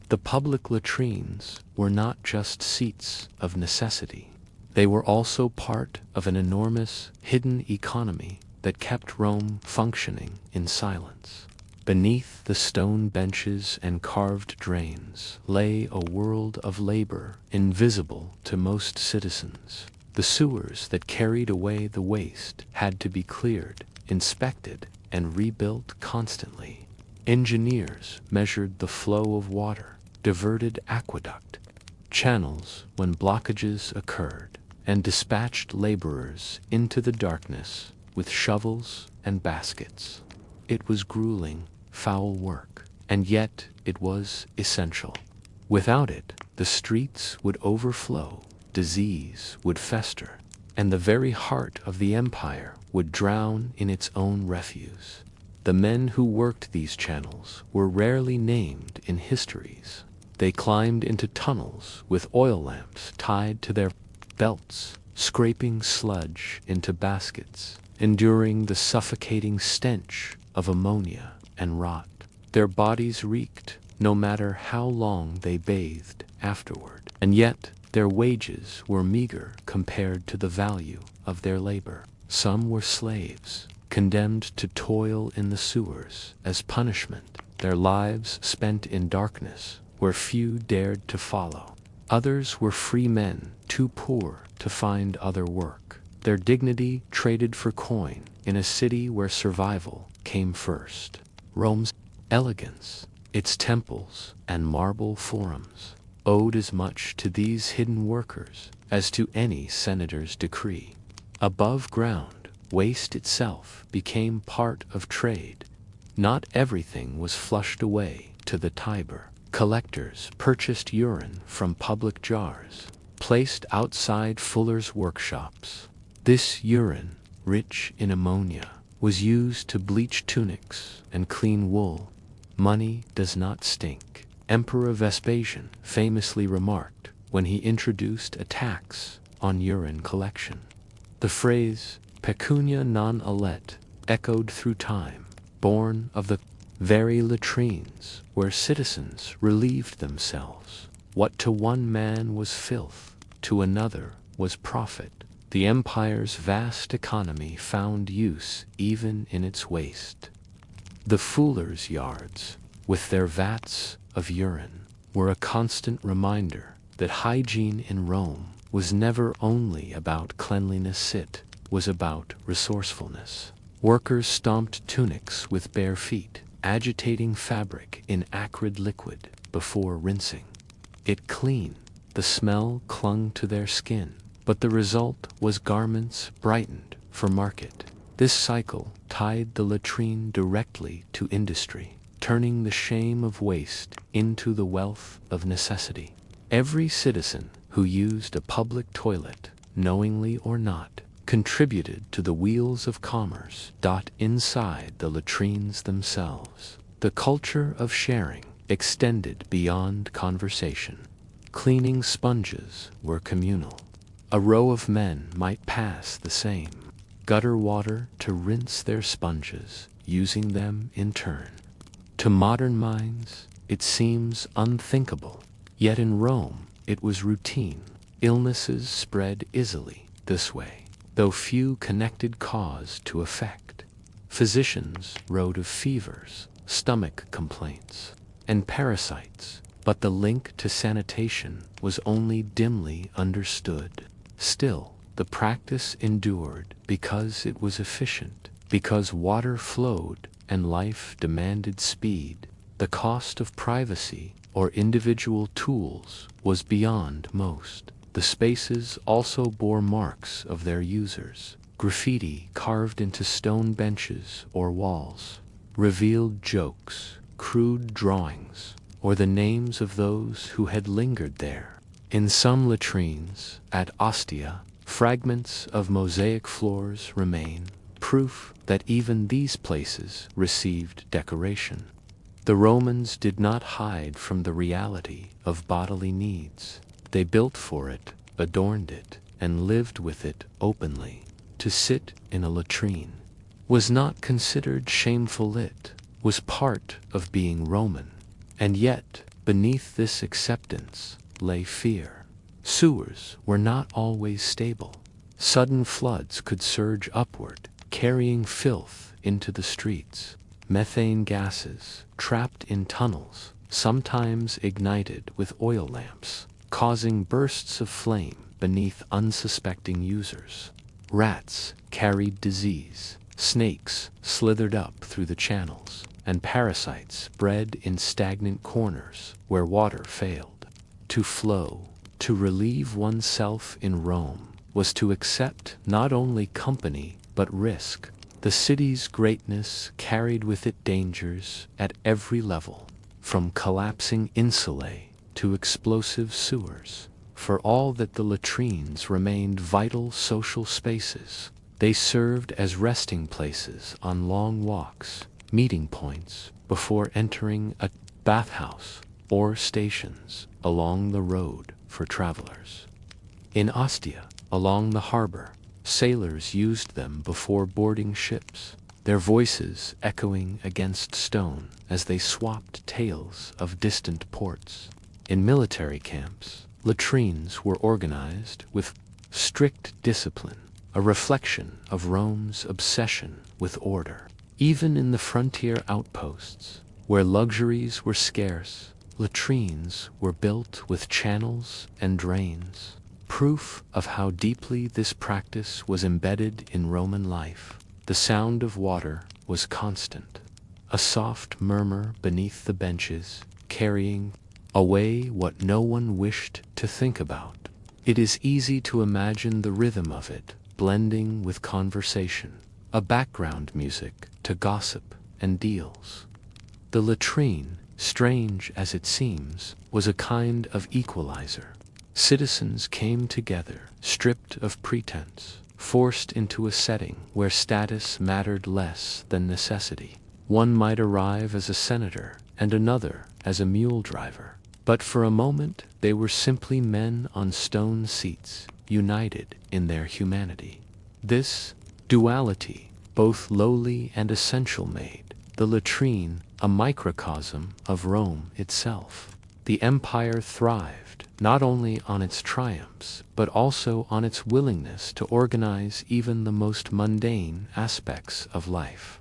The public latrines were not just seats of necessity. They were also part of an enormous hidden economy that kept Rome functioning in silence. Beneath the stone benches and carved drains lay a world of labor invisible to most citizens. The sewers that carried away the waste had to be cleared, inspected, and rebuilt constantly. Engineers measured the flow of water, diverted aqueduct channels when blockages occurred, and dispatched laborers into the darkness with shovels and baskets. It was grueling, foul work, and yet it was essential. Without it, the streets would overflow, disease would fester, and the very heart of the empire would drown in its own refuse. The men who worked these channels were rarely named in histories. They climbed into tunnels with oil lamps tied to their belts, scraping sludge into baskets, enduring the suffocating stench of ammonia and rot. Their bodies reeked no matter how long they bathed afterward, and yet their wages were meager compared to the value of their labor. Some were slaves, condemned to toil in the sewers as punishment, their lives spent in darkness where few dared to follow. Others were free men, too poor to find other work, their dignity traded for coin in a city where survival came first. Rome's elegance, its temples and marble forums, owed as much to these hidden workers as to any senator's decree. Above ground, waste itself became part of trade. Not everything was flushed away to the Tiber. Collectors purchased urine from public jars, placed outside fullers' workshops. This urine, rich in ammonia, was used to bleach tunics and clean wool. Money does not stink, Emperor Vespasian famously remarked when he introduced a tax on urine collection. The phrase pecunia non olet echoed through time, born of the very latrines where citizens relieved themselves. What to one man was filth, to another was profit. The empire's vast economy found use even in its waste. The fullers' yards, with their vats of urine, were a constant reminder that hygiene in Rome was never only about cleanliness, it was about resourcefulness. Workers stomped tunics with bare feet, agitating fabric in acrid liquid before rinsing it clean. The smell clung to their skin, but the result was garments brightened for market. This cycle tied the latrine directly to industry, turning the shame of waste into the wealth of necessity. Every citizen who used a public toilet, knowingly or not, contributed to the wheels of commerce. Inside the latrines themselves, the culture of sharing extended beyond conversation. Cleaning sponges were communal. A row of men might pass the same gutter water to rinse their sponges, using them in turn. To modern minds, it seems unthinkable, yet in Rome it was routine. Illnesses spread easily this way, though few connected cause to effect. Physicians wrote of fevers, stomach complaints, and parasites, but the link to sanitation was only dimly understood. Still, the practice endured because it was efficient, because water flowed and life demanded speed. The cost of privacy or individual tools was beyond most. The spaces also bore marks of their users. Graffiti carved into stone benches or walls revealed jokes, crude drawings, or the names of those who had lingered there. In some latrines at Ostia, fragments of mosaic floors remain, proof that even these places received decoration. The Romans did not hide from the reality of bodily needs. They built for it, adorned it, and lived with it openly. To sit in a latrine was not considered shameful, it was part of being Roman. And yet, beneath this acceptance lay fear. Sewers were not always stable. Sudden floods could surge upward, carrying filth into the streets. Methane gases, trapped in tunnels, sometimes ignited with oil lamps, causing bursts of flame beneath unsuspecting users. Rats carried disease, snakes slithered up through the channels, and parasites bred in stagnant corners where water failed to flow. To relieve oneself in Rome was to accept not only company but risk. The city's greatness carried with it dangers at every level, from collapsing insulae to explosive sewers. For all that the latrines remained vital social spaces, they served as resting places on long walks, meeting points before entering a bathhouse, or stations along the road for travelers. In Ostia, along the harbor, sailors used them before boarding ships, their voices echoing against stone as they swapped tales of distant ports. In military camps, latrines were organized with strict discipline, a reflection of Rome's obsession with order. Even in the frontier outposts, where luxuries were scarce, latrines were built with channels and drains, proof of how deeply this practice was embedded in Roman life. The sound of water was constant, a soft murmur beneath the benches, carrying away what no one wished to think about. It is easy to imagine the rhythm of it, blending with conversation, a background music to gossip and deals. The latrine, strange as it seems, was a kind of equalizer. Citizens came together, stripped of pretense, forced into a setting where status mattered less than necessity. One might arrive as a senator and another as a mule driver, but for a moment they were simply men on stone seats, united in their humanity. This duality, both lowly and essential, made the latrine a microcosm of Rome itself. The empire thrived not only on its triumphs, but also on its willingness to organize even the most mundane aspects of life.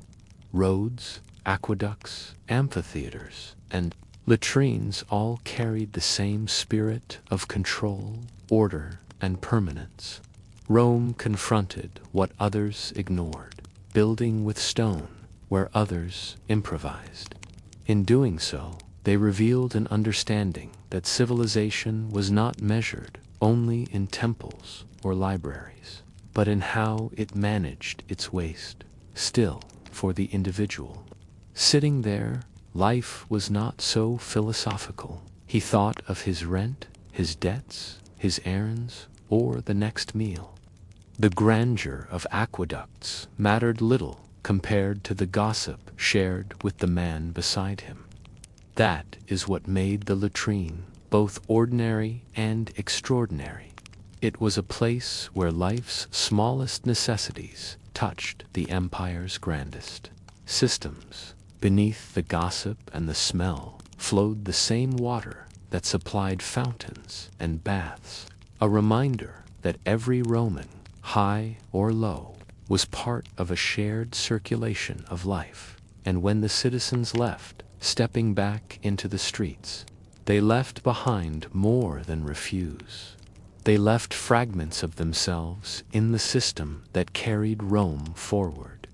Roads, aqueducts, amphitheaters, and latrines all carried the same spirit of control, order, and permanence. Rome confronted what others ignored, building with stone where others improvised. In doing so, they revealed an understanding that civilization was not measured only in temples or libraries, but in how it managed its waste. Still, for the individual, sitting there, life was not so philosophical. He thought of his rent, his debts, his errands, or the next meal. The grandeur of aqueducts mattered little compared to the gossip shared with the man beside him. That is what made the latrine both ordinary and extraordinary. It was a place where life's smallest necessities touched the empire's grandest. Systems. Beneath the gossip and the smell flowed the same water that supplied fountains and baths, a reminder that every Roman, high or low, was part of a shared circulation of life. And when the citizens left, stepping back into the streets, they left behind more than refuse. They left fragments of themselves in the system that carried Rome forward.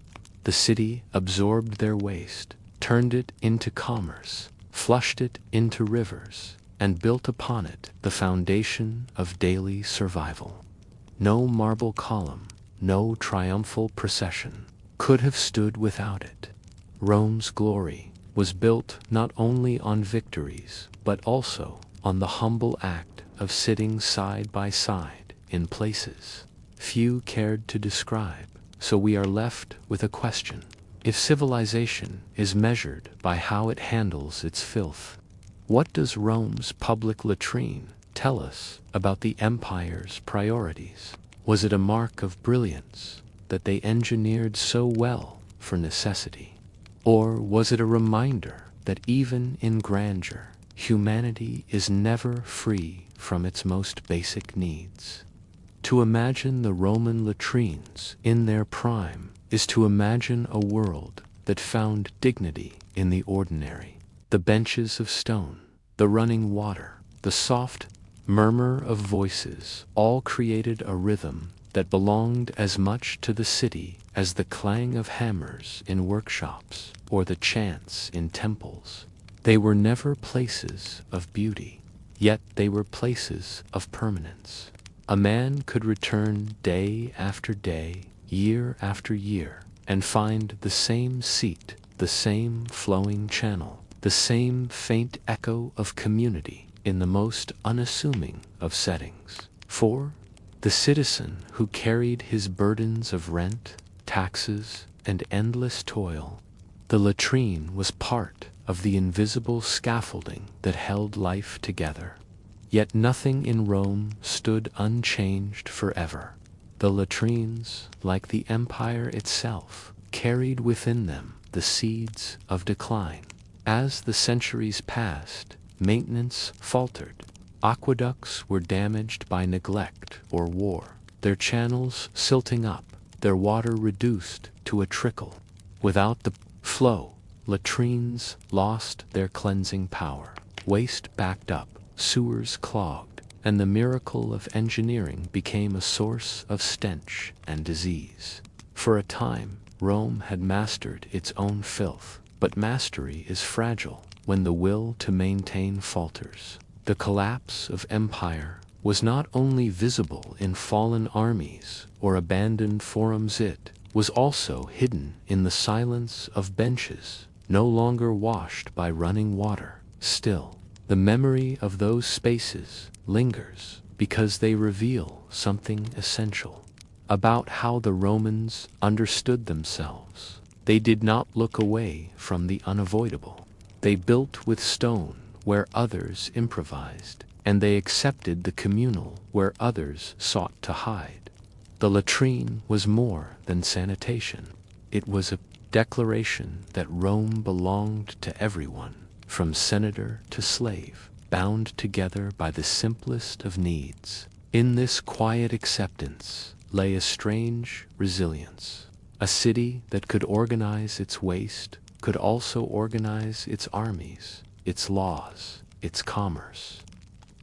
The city absorbed their waste, turned it into commerce, flushed it into rivers, and built upon it the foundation of daily survival. No marble column, no triumphal procession could have stood without it. Rome's glory was built not only on victories, but also on the humble act of sitting side by side in places few cared to describe. So we are left with a question. If civilization is measured by how it handles its filth, what does Rome's public latrine tell us about the empire's priorities? Was it a mark of brilliance that they engineered so well for necessity? Or was it a reminder that even in grandeur, humanity is never free from its most basic needs? To imagine the Roman latrines in their prime is to imagine a world that found dignity in the ordinary. The benches of stone, the running water, the soft murmur of voices all created a rhythm that belonged as much to the city as the clang of hammers in workshops or the chants in temples. They were never places of beauty, yet they were places of permanence. A man could return day after day, year after year, and find the same seat, the same flowing channel, the same faint echo of community in the most unassuming of settings. For the citizen who carried his burdens of rent, taxes, and endless toil, the latrine was part of the invisible scaffolding that held life together. Yet nothing in Rome stood unchanged forever. The latrines, like the empire itself, carried within them the seeds of decline. As the centuries passed, maintenance faltered. Aqueducts were damaged by neglect or war, their channels silting up, their water reduced to a trickle. Without the flow, latrines lost their cleansing power. Waste backed up, sewers clogged, and the miracle of engineering became a source of stench and disease. For a time, Rome had mastered its own filth, but mastery is fragile when the will to maintain falters. The collapse of empire was not only visible in fallen armies or abandoned forums, it was also hidden in the silence of benches, no longer washed by running water. Still, the memory of those spaces lingers because they reveal something essential about how the Romans understood themselves. They did not look away from the unavoidable. They built with stone where others improvised, and they accepted the communal where others sought to hide. The latrine was more than sanitation. It was a declaration that Rome belonged to everyone, from senator to slave, bound together by the simplest of needs. In this quiet acceptance lay a strange resilience. A city that could organize its waste could also organize its armies, its laws, its commerce.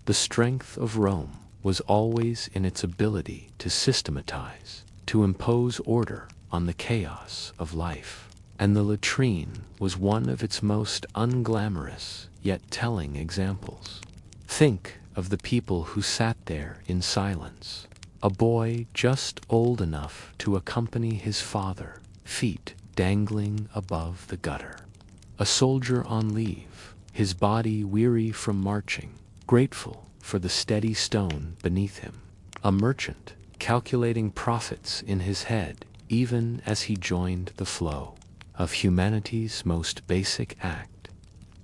The strength of Rome was always in its ability to systematize, to impose order on the chaos of life. And the latrine was one of its most unglamorous yet telling examples. Think of the people who sat there in silence. A boy just old enough to accompany his father, feet dangling above the gutter. A soldier on leave, his body weary from marching, grateful for the steady stone beneath him. A merchant calculating profits in his head even as he joined the flow of humanity's most basic act.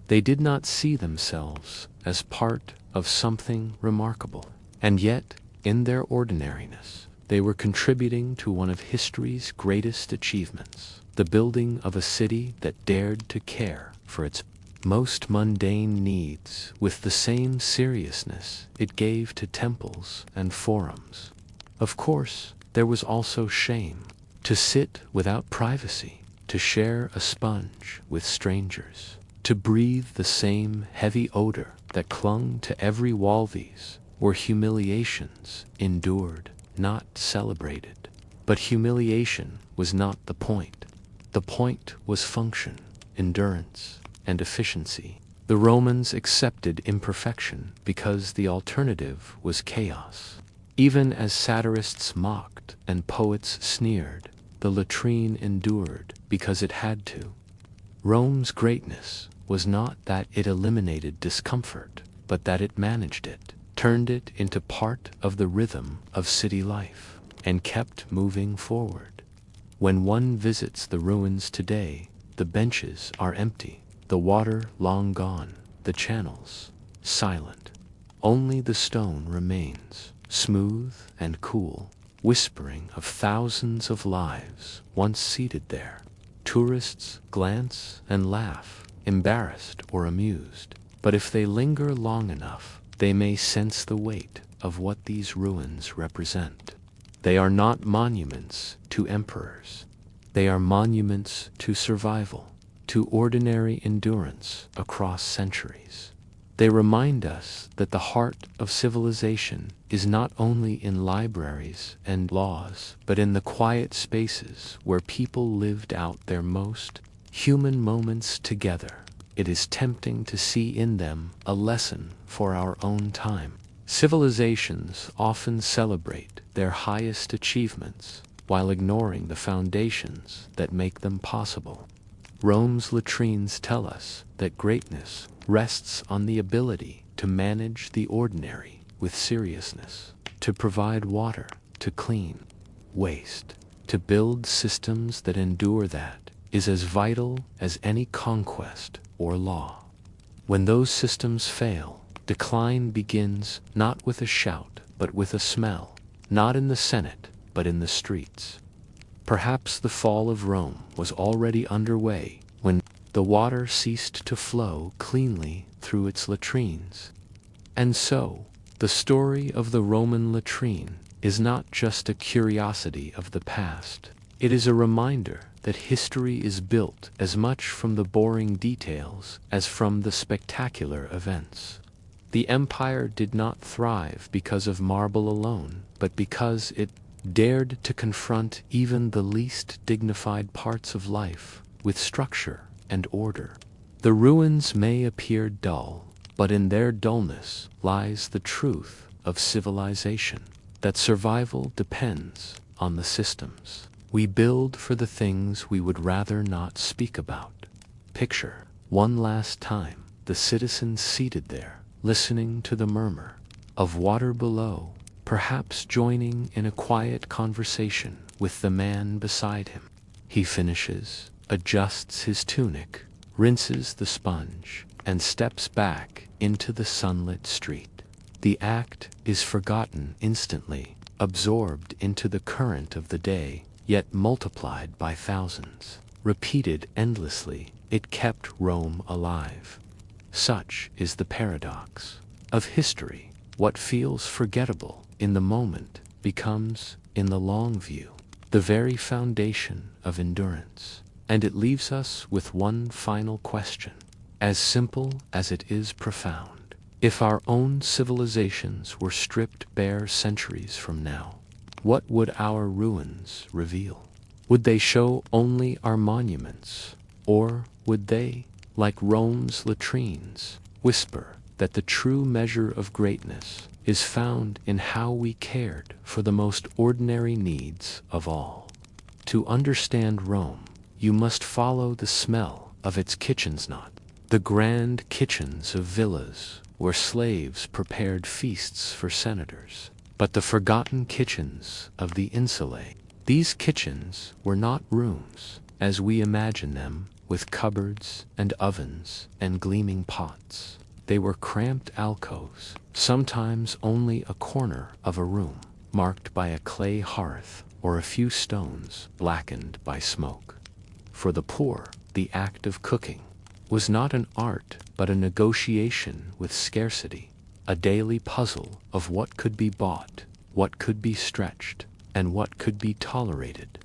They did not see themselves as part of something remarkable, and yet, in their ordinariness, they were contributing to one of history's greatest achievements, the building of a city that dared to care for its most mundane needs with the same seriousness it gave to temples and forums. Of course, there was also shame. To sit without privacy, to share a sponge with strangers, to breathe the same heavy odor that clung to every wall. These were humiliations endured, not celebrated. But humiliation was not the point. The point was function, endurance, and efficiency. The Romans accepted imperfection because the alternative was chaos. Even as satirists mocked and poets sneered, the latrine endured because it had to. Rome's greatness was not that it eliminated discomfort, but that it managed it, turned it into part of the rhythm of city life, and kept moving forward. When one visits the ruins today, the benches are empty, the water long gone, the channels silent. Only the stone remains, smooth and cool, whispering of thousands of lives once seated there. Tourists glance and laugh, embarrassed or amused, but if they linger long enough, they may sense the weight of what these ruins represent. They are not monuments to emperors. They are monuments to survival, to ordinary endurance across centuries. They remind us that the heart of civilization is not only in libraries and laws, but in the quiet spaces where people lived out their most human moments together. It is tempting to see in them a lesson for our own time. Civilizations often celebrate their highest achievements while ignoring the foundations that make them possible. Rome's latrines tell us that greatness rests on the ability to manage the ordinary with seriousness, to provide water, to clean waste, to build systems that endure. That is as vital as any conquest or law. When those systems fail, decline begins not with a shout, but with a smell, not in the Senate, but in the streets. Perhaps the fall of Rome was already underway when the water ceased to flow cleanly through its latrines. And so, the story of the Roman latrine is not just a curiosity of the past. It is a reminder that history is built as much from the boring details as from the spectacular events. The empire did not thrive because of marble alone, but because it dared to confront even the least dignified parts of life with structure and order. The ruins may appear dull, but in their dullness lies the truth of civilization, that survival depends on the systems. We build for the things we would rather not speak about. Picture, one last time, the citizens seated there, listening to the murmur of water below, perhaps joining in a quiet conversation with the man beside him. He finishes, adjusts his tunic, rinses the sponge, and steps back into the sunlit street. The act is forgotten instantly, absorbed into the current of the day, yet multiplied by thousands. Repeated endlessly, it kept Rome alive. Such is the paradox of history. What feels forgettable in the moment becomes, in the long view, the very foundation of endurance. And it leaves us with one final question, as simple as it is profound. If our own civilizations were stripped bare centuries from now, what would our ruins reveal? Would they show only our monuments, or would they, like Rome's latrines, whisper that the true measure of greatness is found in how we cared for the most ordinary needs of all? To understand Rome, you must follow the smell of its kitchens, not the grand kitchens of villas where slaves prepared feasts for senators, but the forgotten kitchens of the insulae. These kitchens were not rooms, as we imagine them, with cupboards and ovens and gleaming pots. They were cramped alcoves, sometimes only a corner of a room, marked by a clay hearth or a few stones blackened by smoke. For the poor, the act of cooking was not an art but a negotiation with scarcity, a daily puzzle of what could be bought, what could be stretched, and what could be tolerated.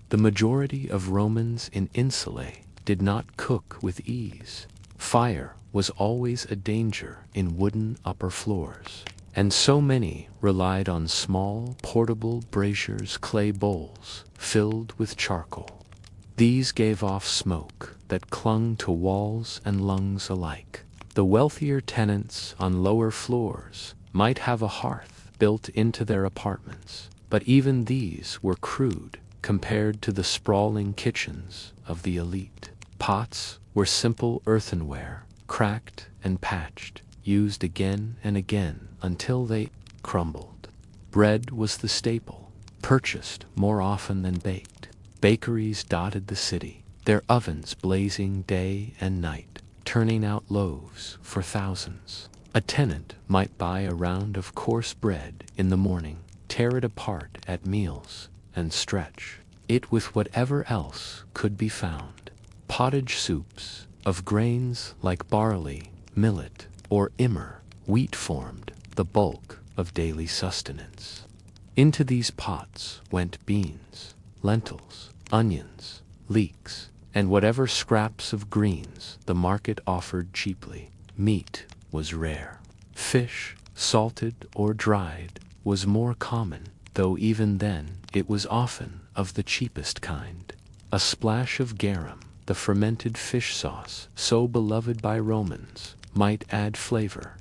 The majority of Romans in Insulae did not cook with ease. Fire was always a danger in wooden upper floors, and so many relied on small, portable braziers, clay bowls filled with charcoal. These gave off smoke that clung to walls and lungs alike. The wealthier tenants on lower floors might have a hearth built into their apartments, but even these were crude compared to the sprawling kitchens of the elite. Pots were simple earthenware, cracked and patched, used again and again until they crumbled. Bread was the staple, purchased more often than baked. Bakeries dotted the city, their ovens blazing day and night, turning out loaves for thousands. A tenant might buy a round of coarse bread in the morning, tear it apart at meals, and stretch it with whatever else could be found. Pottage soups of grains like barley, millet, or emmer, wheat formed the bulk of daily sustenance. Into these pots went beans, lentils, onions, leeks, and whatever scraps of greens the market offered cheaply. Meat was rare. Fish, salted or dried, was more common, though even then it was often of the cheapest kind. A splash of garum, the fermented fish sauce so beloved by Romans, might add flavor,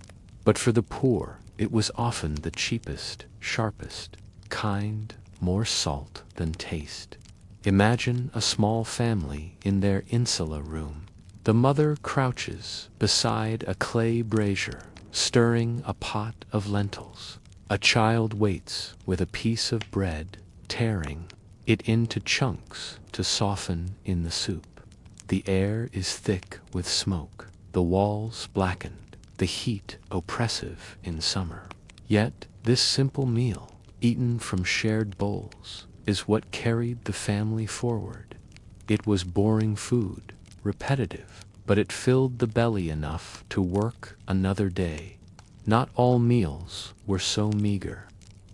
but for the poor it was often the cheapest, sharpest kind, more salt than taste. Imagine a small family in their insula room. The mother crouches beside a clay brazier, stirring a pot of lentils. A child waits with a piece of bread, tearing it into chunks to soften in the soup. The air is thick with smoke, the walls blackened, the heat oppressive in summer. Yet this simple meal, eaten from shared bowls, is what carried the family forward. It was boring food, repetitive, but it filled the belly enough to work another day. Not all meals were so meager.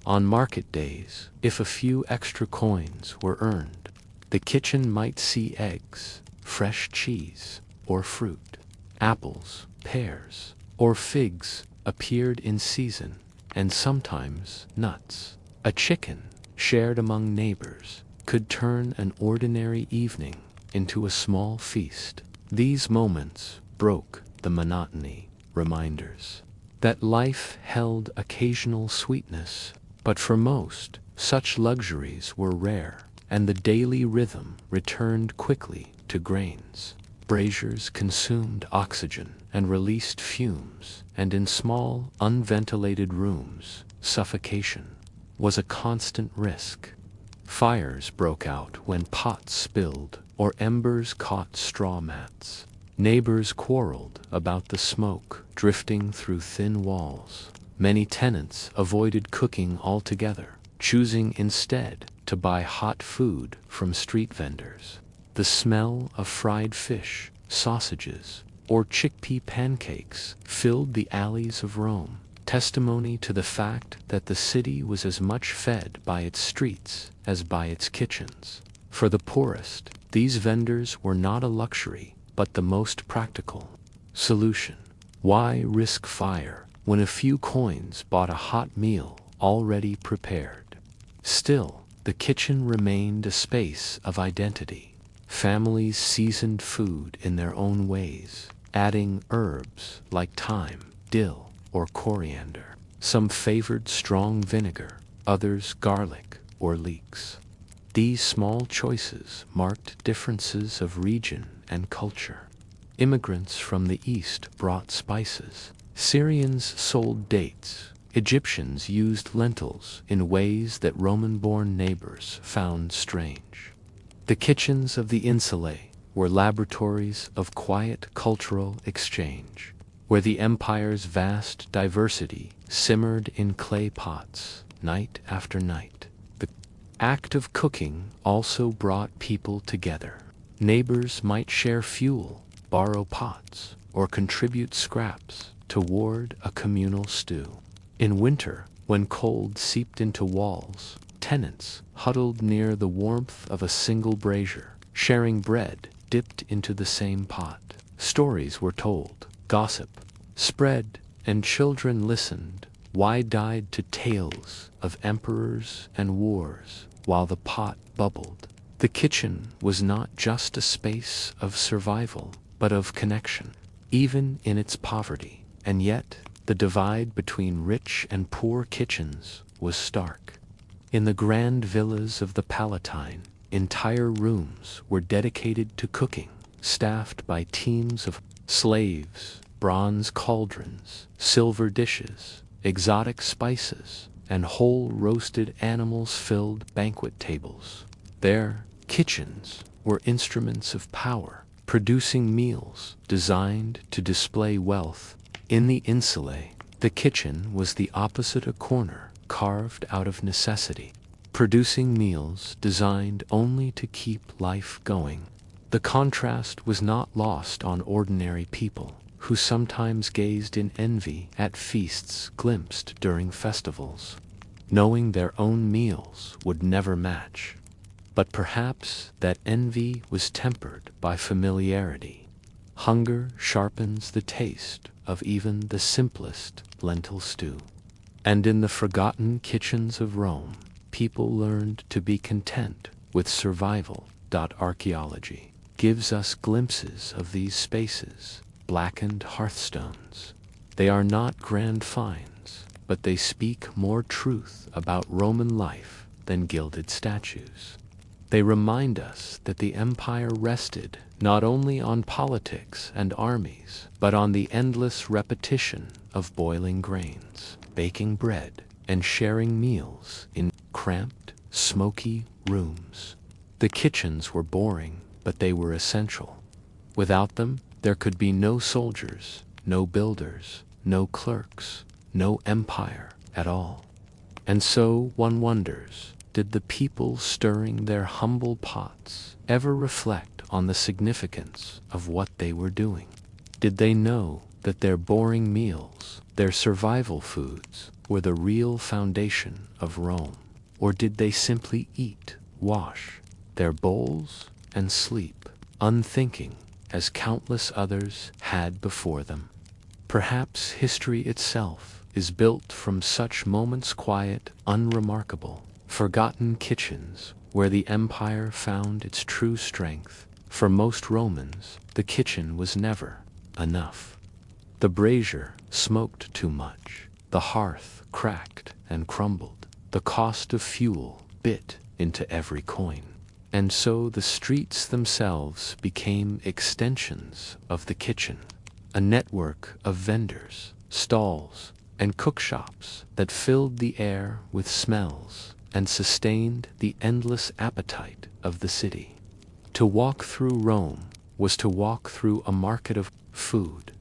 On market days, if a few extra coins were earned, the kitchen might see eggs, fresh cheese, or fruit. Apples, pears, or figs appeared in season, and sometimes nuts. A chicken, shared among neighbors, could turn an ordinary evening into a small feast. These moments broke the monotony, reminders that life held occasional sweetness, but for most, such luxuries were rare, and the daily rhythm returned quickly to grains. Braziers consumed oxygen and released fumes, and in small, unventilated rooms, suffocation was a constant risk. Fires broke out when pots spilled or embers caught straw mats. Neighbors quarreled about the smoke drifting through thin walls. Many tenants avoided cooking altogether, choosing instead to buy hot food from street vendors. The smell of fried fish, sausages, or chickpea pancakes filled the alleys of Rome, testimony to the fact that the city was as much fed by its streets as by its kitchens. For the poorest, these vendors were not a luxury, but the most practical solution. Why risk fire when a few coins bought a hot meal already prepared? Still, the kitchen remained a space of identity. Families seasoned food in their own ways, adding herbs like thyme, dill, or coriander. Some favored strong vinegar, others garlic or leeks. These small choices marked differences of region and culture. Immigrants from the East brought spices. Syrians sold dates. Egyptians used lentils in ways that Roman-born neighbors found strange. The kitchens of the insulae were laboratories of quiet cultural exchange, where the empire's vast diversity simmered in clay pots night after night. The act of cooking also brought people together. Neighbors might share fuel, borrow pots, or contribute scraps toward a communal stew. In winter, when cold seeped into walls, tenants huddled near the warmth of a single brazier, sharing bread dipped into the same pot. Stories were told, gossip spread, and children listened, wide-eyed to tales of emperors and wars, while the pot bubbled. The kitchen was not just a space of survival, but of connection, even in its poverty. And yet, the divide between rich and poor kitchens was stark. In the grand villas of the Palatine, entire rooms were dedicated to cooking, staffed by teams of slaves, bronze cauldrons, silver dishes, exotic spices, and whole roasted animals filled banquet tables. Their kitchens were instruments of power, producing meals designed to display wealth. In the insulae, the kitchen was the opposite, a corner carved out of necessity, producing meals designed only to keep life going. The contrast was not lost on ordinary people, who sometimes gazed in envy at feasts glimpsed during festivals, knowing their own meals would never match. But perhaps that envy was tempered by familiarity. Hunger sharpens the taste of even the simplest lentil stew. And in the forgotten kitchens of Rome, people learned to be content with survival. Archaeology gives us glimpses of these spaces, blackened hearthstones. They are not grand finds, but they speak more truth about Roman life than gilded statues. They remind us that the empire rested not only on politics and armies, but on the endless repetition of boiling grains, baking bread, and sharing meals in cramped, smoky rooms. The kitchens were boring, but they were essential. Without them, there could be no soldiers, no builders, no clerks, no empire at all. And so one wonders, did the people stirring their humble pots ever reflect on the significance of what they were doing? Did they know that their boring meals, their survival foods, were the real foundation of Rome? Or did they simply eat, wash their bowls, and sleep, unthinking as countless others had before them? Perhaps history itself is built from such moments, quiet, unremarkable, forgotten kitchens where the empire found its true strength. For most Romans, the kitchen was never enough. The brazier smoked too much, the hearth cracked and crumbled, the cost of fuel bit into every coin. And so the streets themselves became extensions of the kitchen, a network of vendors, stalls, and cookshops that filled the air with smells and sustained the endless appetite of the city. To walk through Rome was to walk through a market of food.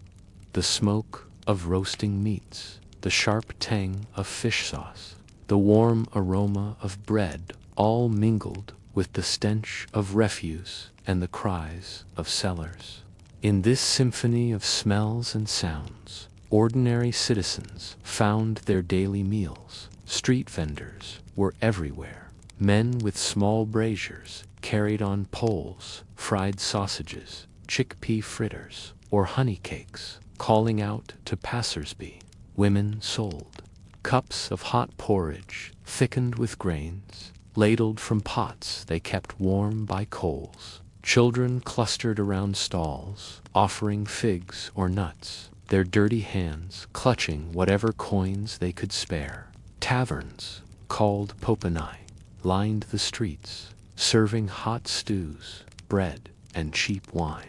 The smoke of roasting meats, the sharp tang of fish sauce, the warm aroma of bread, all mingled with the stench of refuse and the cries of sellers. In this symphony of smells and sounds, ordinary citizens found their daily meals. Street vendors were everywhere. Men with small braziers carried on poles fried sausages, chickpea fritters, or honey cakes, calling out to passers-by. Women sold cups of hot porridge thickened with grains, ladled from pots they kept warm by coals. Children clustered around stalls, offering figs or nuts, their dirty hands clutching whatever coins they could spare. Taverns, called popanae, lined the streets, serving hot stews, bread, and cheap wine.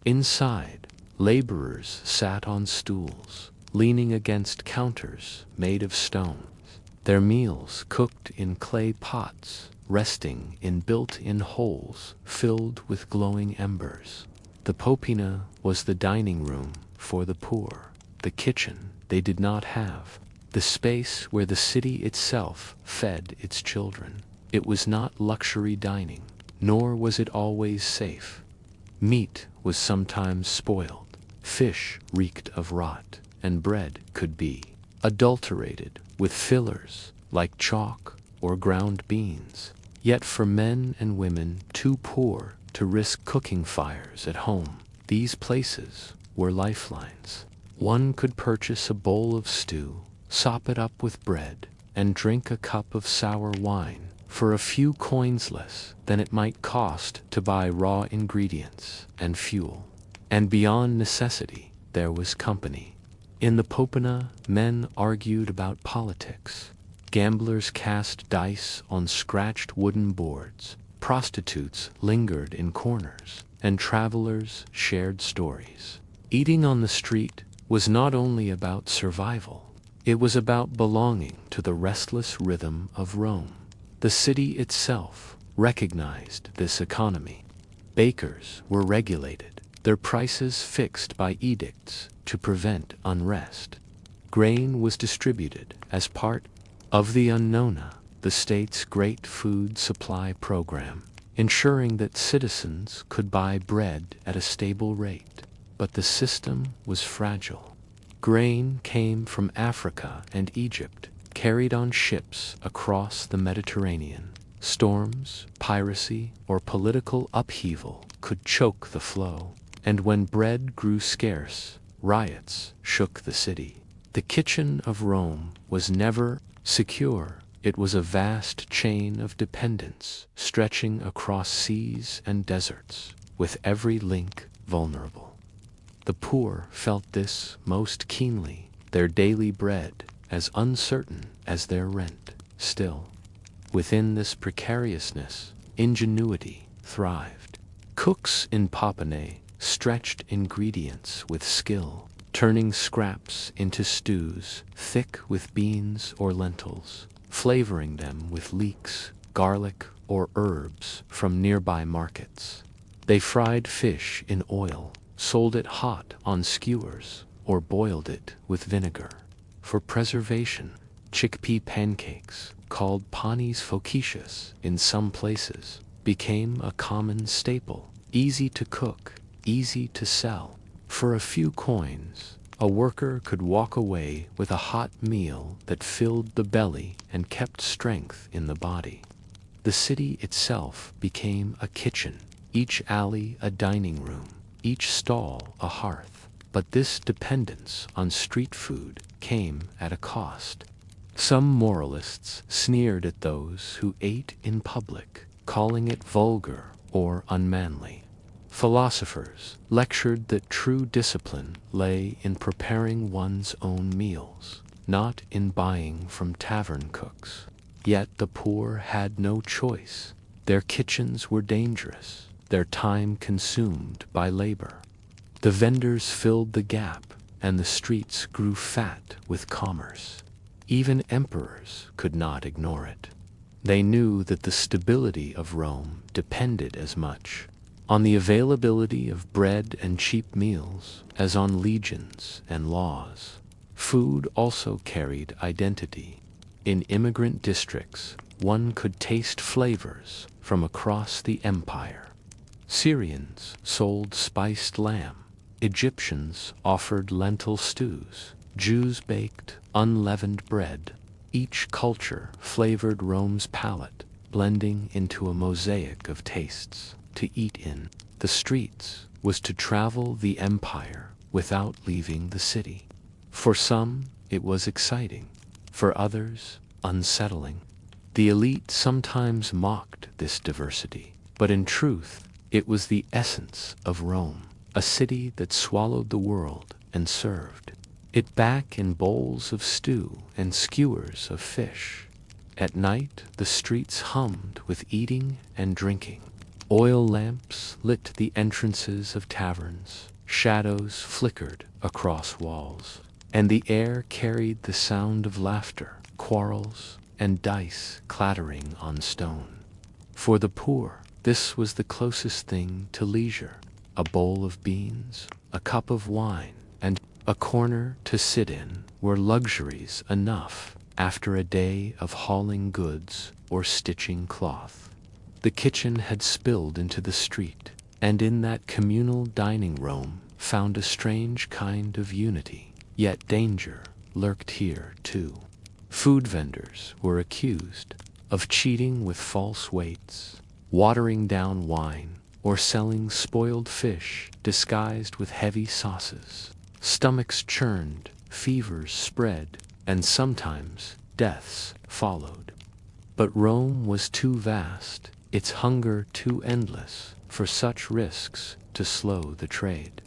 Inside, laborers sat on stools, leaning against counters made of stones, their meals cooked in clay pots, resting in built-in holes filled with glowing embers. The popina was the dining room for the poor, the kitchen they did not have, the space where the city itself fed its children. It was not luxury dining, nor was it always safe. Meat was sometimes spoiled, fish reeked of rot, and bread could be adulterated with fillers like chalk or ground beans. Yet for men and women too poor to risk cooking fires at home, these places were lifelines. One could purchase a bowl of stew, sop it up with bread, and drink a cup of sour wine for a few coins less than it might cost to buy raw ingredients and fuel. And beyond necessity, there was company. In the popina, men argued about politics. Gamblers cast dice on scratched wooden boards, prostitutes lingered in corners, and travelers shared stories. Eating on the street was not only about survival, it was about belonging to the restless rhythm of Rome. The city itself recognized this economy. Bakers were regulated, their prices fixed by edicts to prevent unrest. Grain was distributed as part of the Annona, the state's great food supply program, ensuring that citizens could buy bread at a stable rate. But the system was fragile. Grain came from Africa and Egypt, carried on ships across the Mediterranean. Storms, piracy, or political upheaval could choke the flow, and when bread grew scarce, riots shook the city. The kitchen of Rome was never secure. It was a vast chain of dependence stretching across seas and deserts, with every link vulnerable. The poor felt this most keenly, their daily bread as uncertain as their rent. Still, within this precariousness, ingenuity thrived. Cooks in Popanae stretched ingredients with skill, turning scraps into stews thick with beans or lentils, flavoring them with leeks, garlic, or herbs from nearby markets. They fried fish in oil, sold it hot on skewers, or boiled it with vinegar. For preservation, chickpea pancakes, called panis focicius in some places, became a common staple, easy to cook, easy to sell. For a few coins, a worker could walk away with a hot meal that filled the belly and kept strength in the body. The city itself became a kitchen, each alley a dining room, each stall a hearth. But this dependence on street food came at a cost. Some moralists sneered at those who ate in public, calling it vulgar or unmanly. Philosophers lectured that true discipline lay in preparing one's own meals, not in buying from tavern cooks. Yet the poor had no choice. Their kitchens were dangerous, their time consumed by labor. The vendors filled the gap, and the streets grew fat with commerce. Even emperors could not ignore it. They knew that the stability of Rome depended as much on the availability of bread and cheap meals as on legions and laws. Food also carried identity. In immigrant districts, one could taste flavors from across the empire. Syrians sold spiced lamb, Egyptians offered lentil stews, Jews baked unleavened bread. Each culture flavored Rome's palate, blending into a mosaic of tastes. To eat in the streets was to travel the empire without leaving the city. For some, it was exciting. For others, unsettling. The elite sometimes mocked this diversity, but in truth, it was the essence of Rome, a city that swallowed the world and served it back in bowls of stew and skewers of fish. At night, the streets hummed with eating and drinking. Oil lamps lit the entrances of taverns, shadows flickered across walls, and the air carried the sound of laughter, quarrels, and dice clattering on stone. For the poor, this was the closest thing to leisure: a bowl of beans, a cup of wine, and a corner to sit in were luxuries enough after a day of hauling goods or stitching cloth. The kitchen had spilled into the street, and in that communal dining room found a strange kind of unity. Yet danger lurked here, too. Food vendors were accused of cheating with false weights, watering down wine, or selling spoiled fish disguised with heavy sauces. Stomachs churned, fevers spread, and sometimes deaths followed. But Rome was too vast, its hunger too endless, for such risks to slow the trade.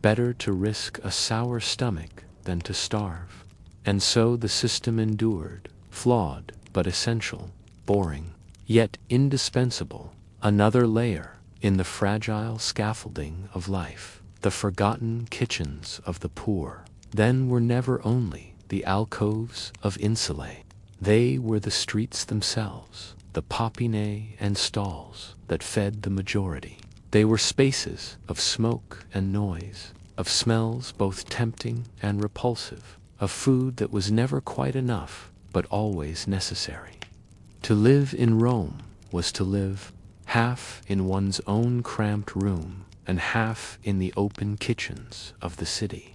Better to risk a sour stomach than to starve. And so the system endured, flawed but essential, boring, yet indispensable. Another layer in the fragile scaffolding of life, the forgotten kitchens of the poor, then were never only the alcoves of insulae. They were the streets themselves, the popinae and stalls that fed the majority. They were spaces of smoke and noise, of smells both tempting and repulsive, of food that was never quite enough but always necessary. To live in Rome was to live half in one's own cramped room and half in the open kitchens of the city,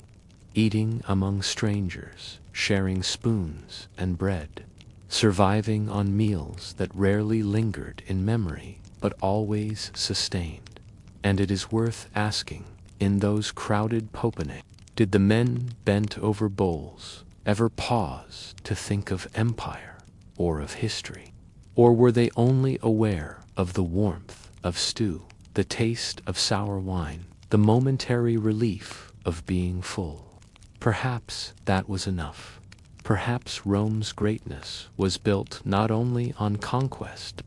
eating among strangers, sharing spoons and bread, surviving on meals that rarely lingered in memory but always sustained. And it is worth asking, in those crowded popinae, did the men bent over bowls ever pause to think of empire or of history? Or were they only aware of the warmth of stew, the taste of sour wine, the momentary relief of being full? Perhaps that was enough. Perhaps Rome's greatness was built not only on conquest.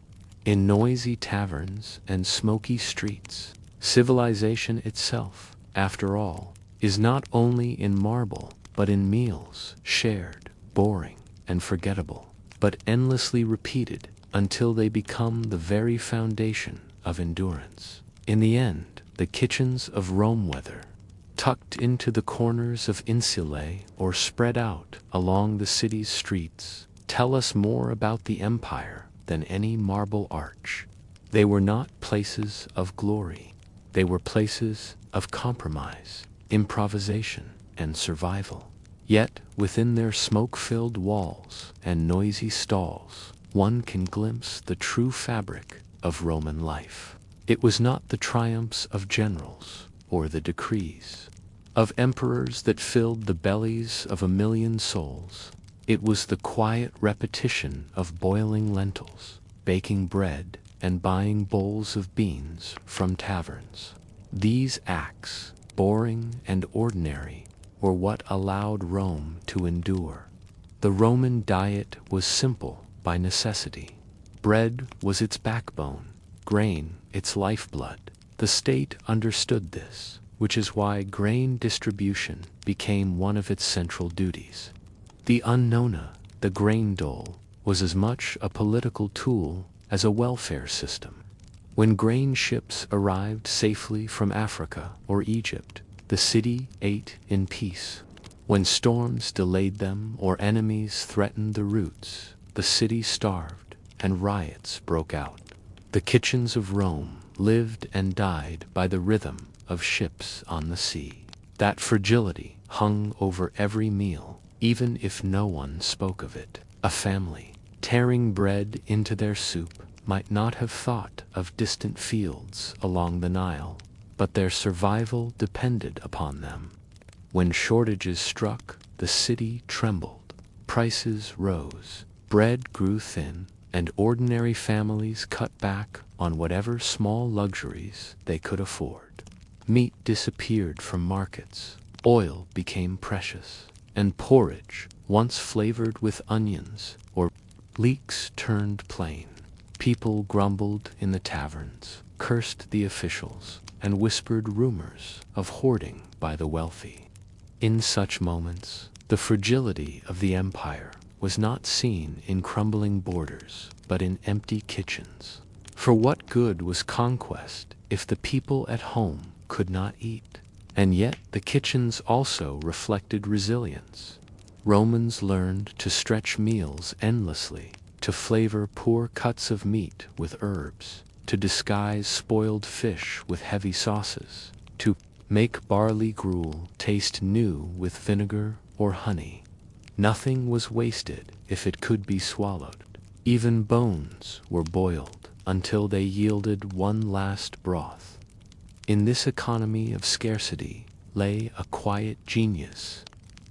In noisy taverns and smoky streets, civilization itself, after all, is not only in marble, but in meals shared, boring, and forgettable, but endlessly repeated until they become the very foundation of endurance. In the end, the kitchens of Rome, whether tucked into the corners of insulae or spread out along the city's streets, tell us more about the empire than any marble arch. They were not places of glory. They were places of compromise, improvisation, and survival. Yet, within their smoke-filled walls and noisy stalls, one can glimpse the true fabric of Roman life. It was not the triumphs of generals or the decrees of emperors that filled the bellies of a million souls. It was the quiet repetition of boiling lentils, baking bread, and buying bowls of beans from taverns. These acts, boring and ordinary, were what allowed Rome to endure. The Roman diet was simple by necessity. Bread was its backbone, grain its lifeblood. The state understood this, which is why grain distribution became one of its central duties. The unknowna, the grain dole, was as much a political tool as a welfare system. When grain ships arrived safely from Africa or Egypt, the city ate in peace. When storms delayed them or enemies threatened the routes, the city starved, and riots broke out. The kitchens of Rome lived and died by the rhythm of ships on the sea. That fragility hung over every meal, even if no one spoke of it. A family, tearing bread into their soup, might not have thought of distant fields along the Nile, but their survival depended upon them. When shortages struck, the city trembled. Prices rose, bread grew thin, and ordinary families cut back on whatever small luxuries they could afford. Meat disappeared from markets, oil became precious, and porridge, once flavored with onions or leeks, turned plain. People grumbled in the taverns, cursed the officials, and whispered rumors of hoarding by the wealthy. In such moments, the fragility of the empire was not seen in crumbling borders, but in empty kitchens. For what good was conquest if the people at home could not eat? And yet the kitchens also reflected resilience. Romans learned to stretch meals endlessly, to flavor poor cuts of meat with herbs, to disguise spoiled fish with heavy sauces, to make barley gruel taste new with vinegar or honey. Nothing was wasted if it could be swallowed. Even bones were boiled until they yielded one last broth. In this economy of scarcity lay a quiet genius.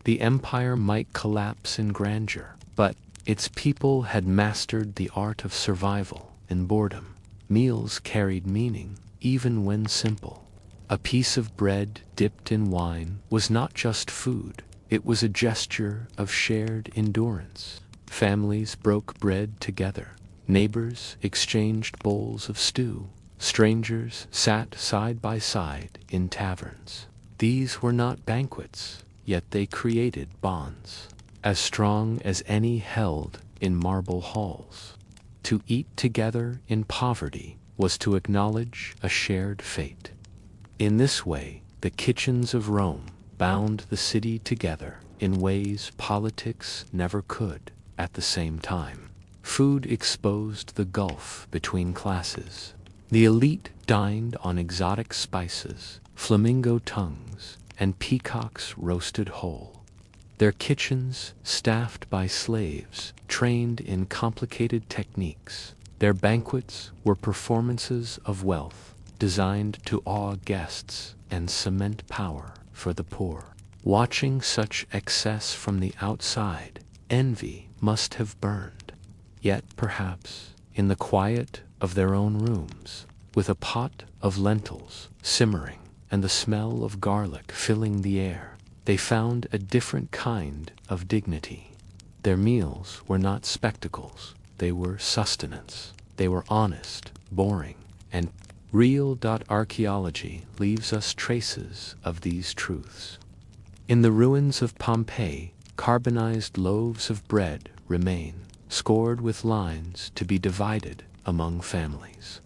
The empire might collapse in grandeur, but its people had mastered the art of survival in boredom. Meals carried meaning, even when simple. A piece of bread dipped in wine was not just food, it was a gesture of shared endurance. Families broke bread together. Neighbors exchanged bowls of stew. Strangers sat side by side in taverns. These were not banquets, yet they created bonds, as strong as any held in marble halls. To eat together in poverty was to acknowledge a shared fate. In this way, the kitchens of Rome bound the city together in ways politics never could at the same time. Food exposed the gulf between classes. The elite dined on exotic spices, flamingo tongues, and peacocks roasted whole. Their kitchens, staffed by slaves, trained in complicated techniques. Their banquets were performances of wealth, designed to awe guests and cement power for the poor. Watching such excess from the outside, envy must have burned. Yet perhaps, in the quiet of their own rooms, with a pot of lentils simmering and the smell of garlic filling the air, they found a different kind of dignity. Their meals were not spectacles, they were sustenance. They were honest, boring, and real. Archaeology leaves us traces of these truths. In the ruins of Pompeii, carbonized loaves of bread remain, scored with lines to be divided among families.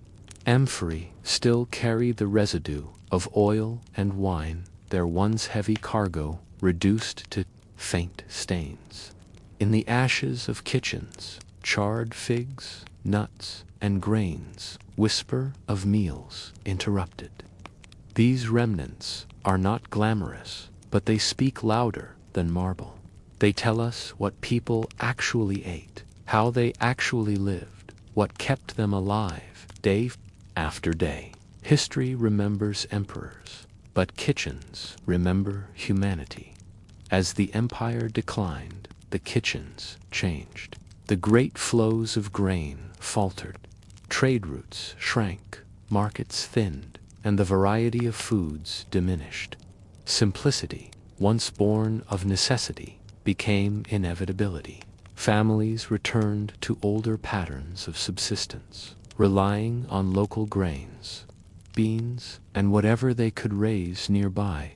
Amphorae still carry the residue of oil and wine, their once heavy cargo reduced to faint stains. In the ashes of kitchens, charred figs, nuts, and grains whisper of meals interrupted. These remnants are not glamorous, but they speak louder than marble. They tell us what people actually ate, how they actually lived, what kept them alive day after day. History remembers emperors, but kitchens remember humanity. As the empire declined, the kitchens changed. The great flows of grain faltered. Trade routes shrank, markets thinned, and the variety of foods diminished. Simplicity, once born of necessity, became inevitability. Families returned to older patterns of subsistence, relying on local grains, beans, and whatever they could raise nearby.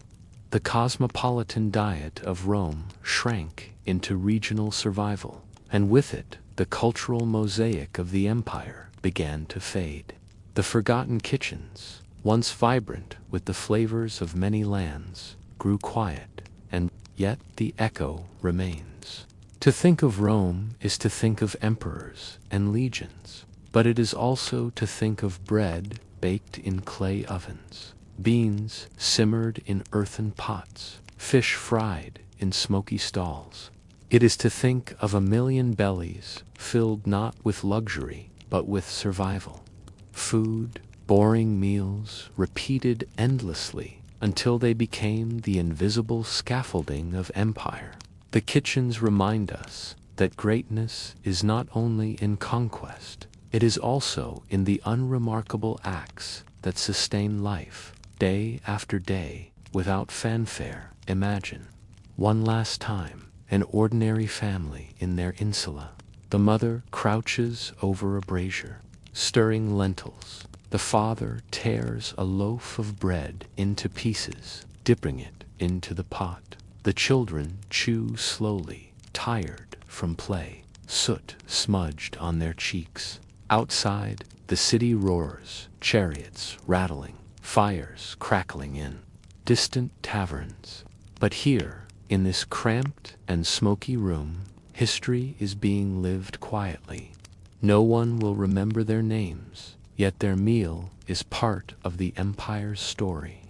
The cosmopolitan diet of Rome shrank into regional survival, and with it, the cultural mosaic of the empire began to fade. The forgotten kitchens, once vibrant with the flavors of many lands, grew quiet, and yet the echo remains. To think of Rome is to think of emperors and legions, but it is also to think of bread baked in clay ovens, beans simmered in earthen pots, fish fried in smoky stalls. It is to think of a million bellies filled not with luxury but with survival. Food, boring meals repeated endlessly until they became the invisible scaffolding of empire. The kitchens remind us that greatness is not only in conquest, it is also in the unremarkable acts that sustain life, day after day, without fanfare. Imagine, one last time, an ordinary family in their insula. The mother crouches over a brazier, stirring lentils. The father tears a loaf of bread into pieces, dipping it into the pot. The children chew slowly, tired from play, soot smudged on their cheeks. Outside, the city roars, chariots rattling, fires crackling in distant taverns. But here, in this cramped and smoky room, history is being lived quietly. No one will remember their names, yet their meal is part of the empire's story.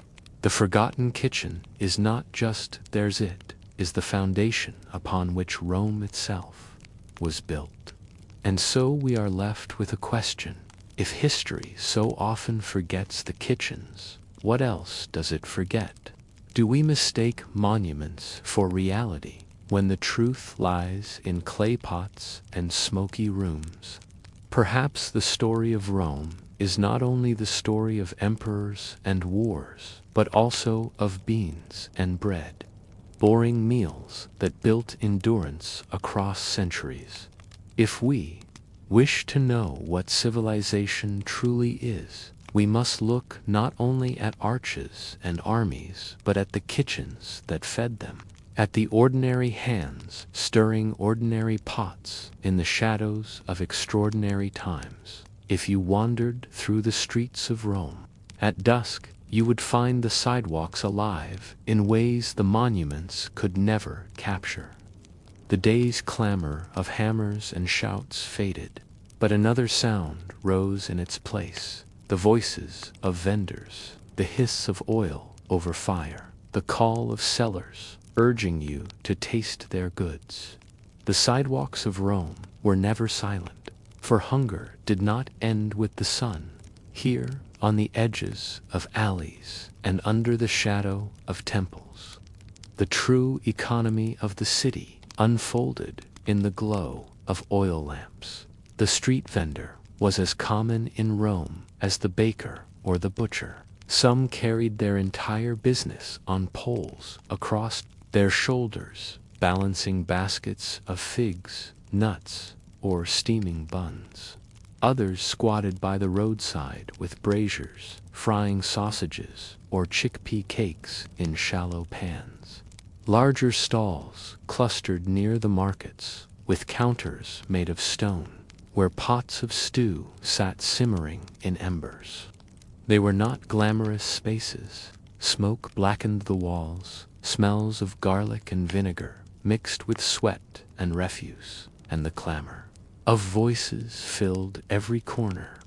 The forgotten kitchen is not just theirs, it is the foundation upon which Rome itself was built. And so we are left with a question. If history so often forgets the kitchens, what else does it forget? Do we mistake monuments for reality when the truth lies in clay pots and smoky rooms? Perhaps the story of Rome is not only the story of emperors and wars, but also of beans and bread, boring meals that built endurance across centuries. If we wish to know what civilization truly is, we must look not only at arches and armies, but at the kitchens that fed them, at the ordinary hands stirring ordinary pots in the shadows of extraordinary times. If you wandered through the streets of Rome at dusk, you would find the sidewalks alive in ways the monuments could never capture. The day's clamor of hammers and shouts faded, but another sound rose in its place. The voices of vendors, the hiss of oil over fire, the call of sellers urging you to taste their goods. The sidewalks of Rome were never silent, for hunger did not end with the sun. Here, on the edges of alleys and under the shadow of temples, the true economy of the city unfolded in the glow of oil lamps. The street vendor was as common in Rome as the baker or the butcher. Some carried their entire business on poles across their shoulders, balancing baskets of figs, nuts, or steaming buns. Others squatted by the roadside with braziers, frying sausages or chickpea cakes in shallow pans. Larger stalls clustered near the markets, with counters made of stone, where pots of stew sat simmering in embers. They were not glamorous spaces. Smoke blackened the walls, smells of garlic and vinegar mixed with sweat and refuse, and the clamor of voices filled every corner.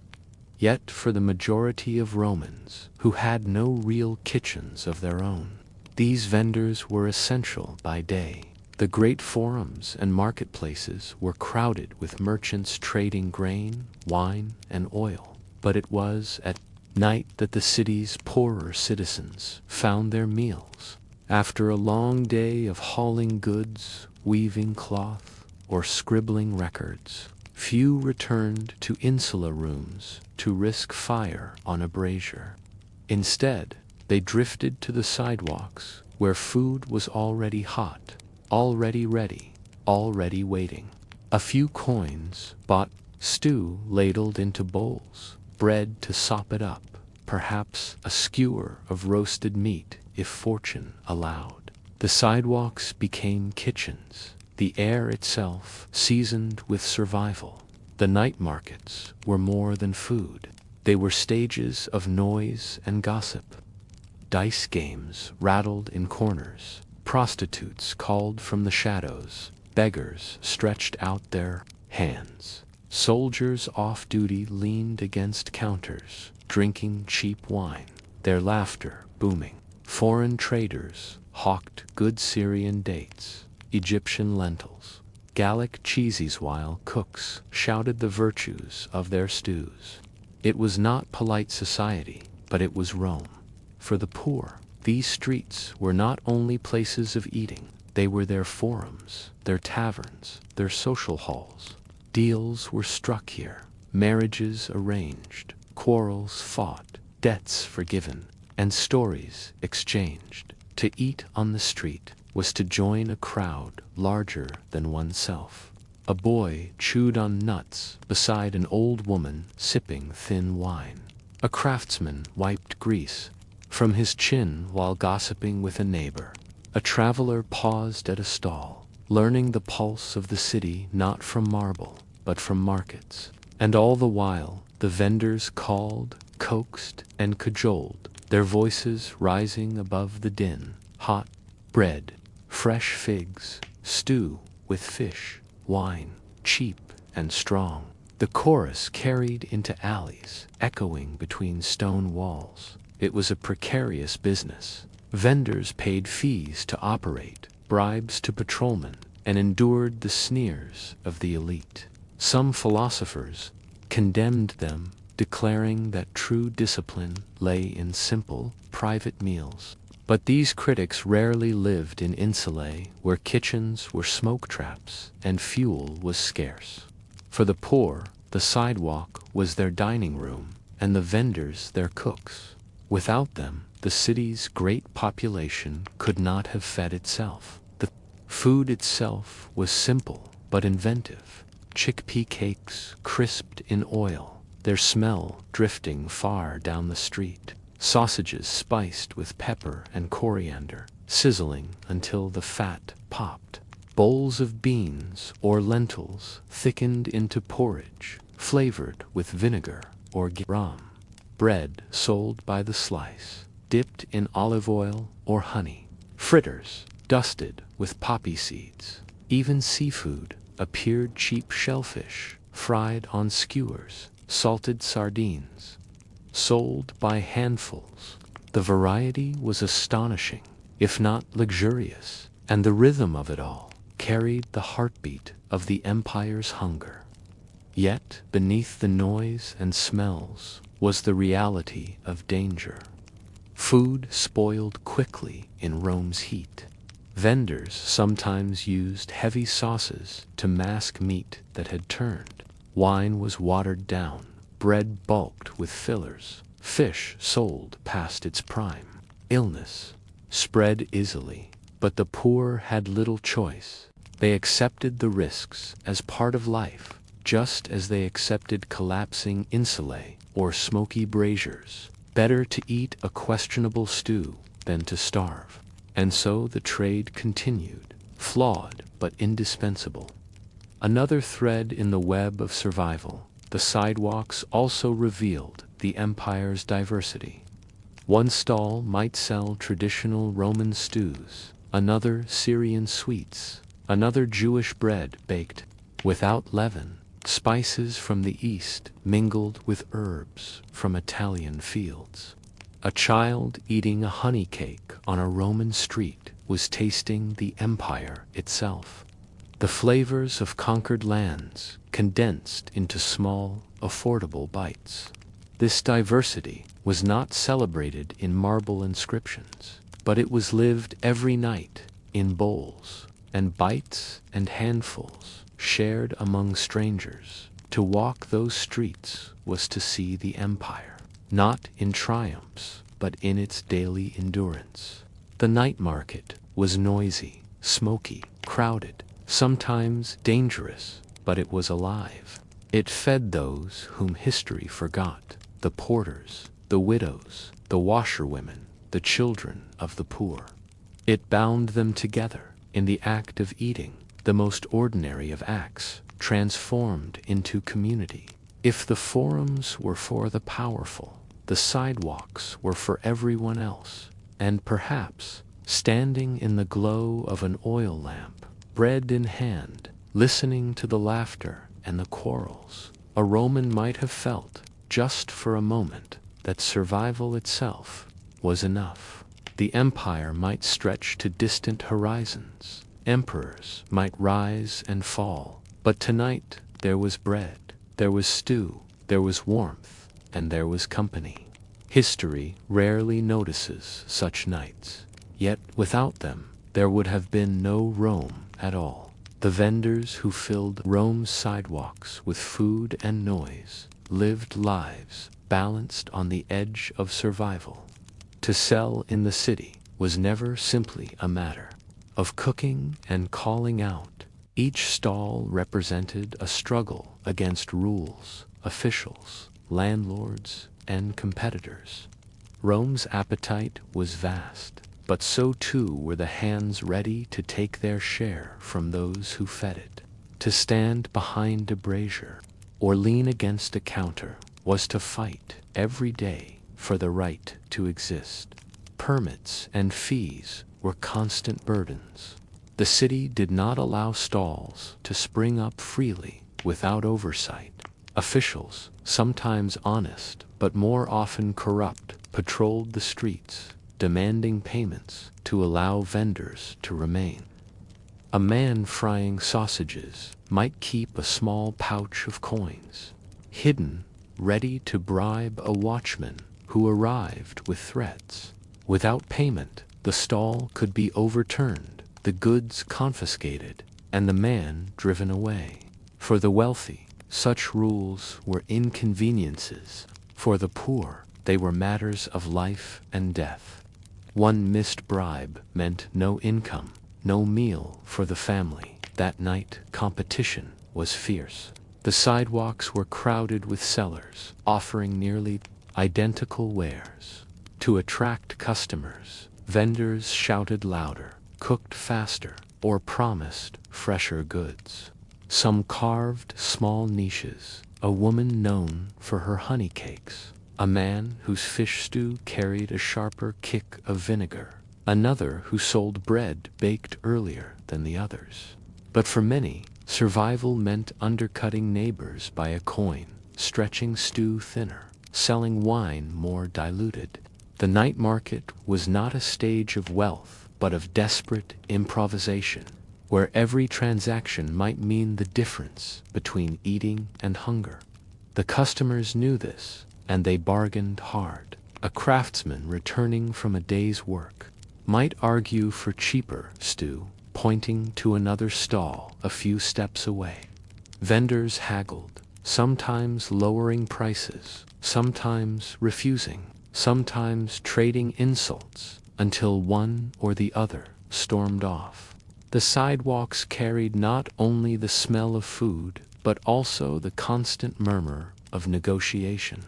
Yet for the majority of Romans, who had no real kitchens of their own, these vendors were essential by day. The great forums and marketplaces were crowded with merchants trading grain, wine, and oil. But it was at night that the city's poorer citizens found their meals. After a long day of hauling goods, weaving cloth, or scribbling records, few returned to insula rooms to risk fire on a brazier. Instead, they drifted to the sidewalks where food was already hot, already ready, already waiting. A few coins bought stew ladled into bowls, bread to sop it up, perhaps a skewer of roasted meat if fortune allowed. The sidewalks became kitchens, the air itself seasoned with survival. The night markets were more than food. They were stages of noise and gossip. Dice games rattled in corners. Prostitutes called from the shadows. Beggars stretched out their hands. Soldiers off duty leaned against counters, drinking cheap wine, their laughter booming. Foreign traders hawked good Syrian dates, Egyptian lentils, Gallic cheeses, while cooks shouted the virtues of their stews. It was not polite society, but it was Rome. For the poor, these streets were not only places of eating, they were their forums, their taverns, their social halls. Deals were struck here, marriages arranged, quarrels fought, debts forgiven, and stories exchanged. To eat on the street was to join a crowd larger than oneself. A boy chewed on nuts beside an old woman sipping thin wine. A craftsman wiped grease from his chin while gossiping with a neighbor. A traveler paused at a stall, learning the pulse of the city not from marble, but from markets. And all the while, the vendors called, coaxed, and cajoled, their voices rising above the din. Hot bread, fresh figs, stew with fish, wine, cheap and strong. The chorus carried into alleys, echoing between stone walls. It was a precarious business. Vendors paid fees to operate, bribes to patrolmen, and endured the sneers of the elite. Some philosophers condemned them, declaring that true discipline lay in simple, private meals. But these critics rarely lived in Insulae, where kitchens were smoke traps and fuel was scarce. For the poor, the sidewalk was their dining room, and the vendors their cooks. Without them, the city's great population could not have fed itself. The food itself was simple but inventive. Chickpea cakes crisped in oil, their smell drifting far down the street. Sausages spiced with pepper and coriander, sizzling until the fat popped. Bowls of beans or lentils thickened into porridge, flavored with vinegar or garam. Bread sold by the slice, dipped in olive oil or honey. Fritters dusted with poppy seeds. Even seafood appeared: cheap shellfish, fried on skewers, salted sardines, sold by handfuls. The variety was astonishing, if not luxurious, and the rhythm of it all carried the heartbeat of the empire's hunger. Yet, beneath the noise and smells was the reality of danger. Food spoiled quickly in Rome's heat. Vendors sometimes used heavy sauces to mask meat that had turned. Wine was watered down, bread bulked with fillers, fish sold past its prime. Illness spread easily, but the poor had little choice. They accepted the risks as part of life, just as they accepted collapsing insulae or smoky braziers. Better to eat a questionable stew than to starve. And so the trade continued, flawed but indispensable. Another thread in the web of survival, the sidewalks also revealed the empire's diversity. One stall might sell traditional Roman stews, another Syrian sweets, another Jewish bread baked without leaven, spices from the east mingled with herbs from Italian fields. A child eating a honey cake on a Roman street was tasting the empire itself. The flavors of conquered lands condensed into small, affordable bites. This diversity was not celebrated in marble inscriptions, but it was lived every night in bowls, and bites and handfuls shared among strangers. To walk those streets was to see the empire, not in triumphs, but in its daily endurance. The night market was noisy, smoky, crowded, sometimes dangerous, but it was alive. It fed those whom history forgot, the porters, the widows, the washerwomen, the children of the poor. It bound them together in the act of eating, the most ordinary of acts, transformed into community. If the forums were for the powerful, the sidewalks were for everyone else, and perhaps, standing in the glow of an oil lamp, bread in hand, listening to the laughter and the quarrels. A Roman might have felt, just for a moment, that survival itself was enough. The empire might stretch to distant horizons. Emperors might rise and fall. But tonight there was bread, there was stew, there was warmth, and there was company. History rarely notices such nights. Yet without them, there would have been no Rome at all. The vendors who filled Rome's sidewalks with food and noise lived lives balanced on the edge of survival. To sell in the city was never simply a matter of cooking and calling out. Each stall represented a struggle against rules, officials, landlords, and competitors. Rome's appetite was vast, but so too were the hands ready to take their share from those who fed it. To stand behind a brazier or lean against a counter was to fight every day for the right to exist. Permits and fees were constant burdens. The city did not allow stalls to spring up freely without oversight. Officials, sometimes honest but more often corrupt, patrolled the streets, demanding payments to allow vendors to remain. A man frying sausages might keep a small pouch of coins, hidden, ready to bribe a watchman who arrived with threats. Without payment, the stall could be overturned, the goods confiscated, and the man driven away. For the wealthy, such rules were inconveniences. For the poor, they were matters of life and death. One missed bribe meant no income, no meal for the family. That night, competition was fierce. The sidewalks were crowded with sellers, offering nearly identical wares. To attract customers, vendors shouted louder, cooked faster, or promised fresher goods. Some carved small niches, a woman known for her honey cakes, a man whose fish stew carried a sharper kick of vinegar, another who sold bread baked earlier than the others. But for many, survival meant undercutting neighbors by a coin, stretching stew thinner, selling wine more diluted. The night market was not a stage of wealth, but of desperate improvisation, where every transaction might mean the difference between eating and hunger. The customers knew this, and they bargained hard. A craftsman returning from a day's work might argue for cheaper stew, pointing to another stall a few steps away. Vendors haggled, sometimes lowering prices, sometimes refusing, sometimes trading insults, until one or the other stormed off. The sidewalks carried not only the smell of food, but also the constant murmur of negotiation.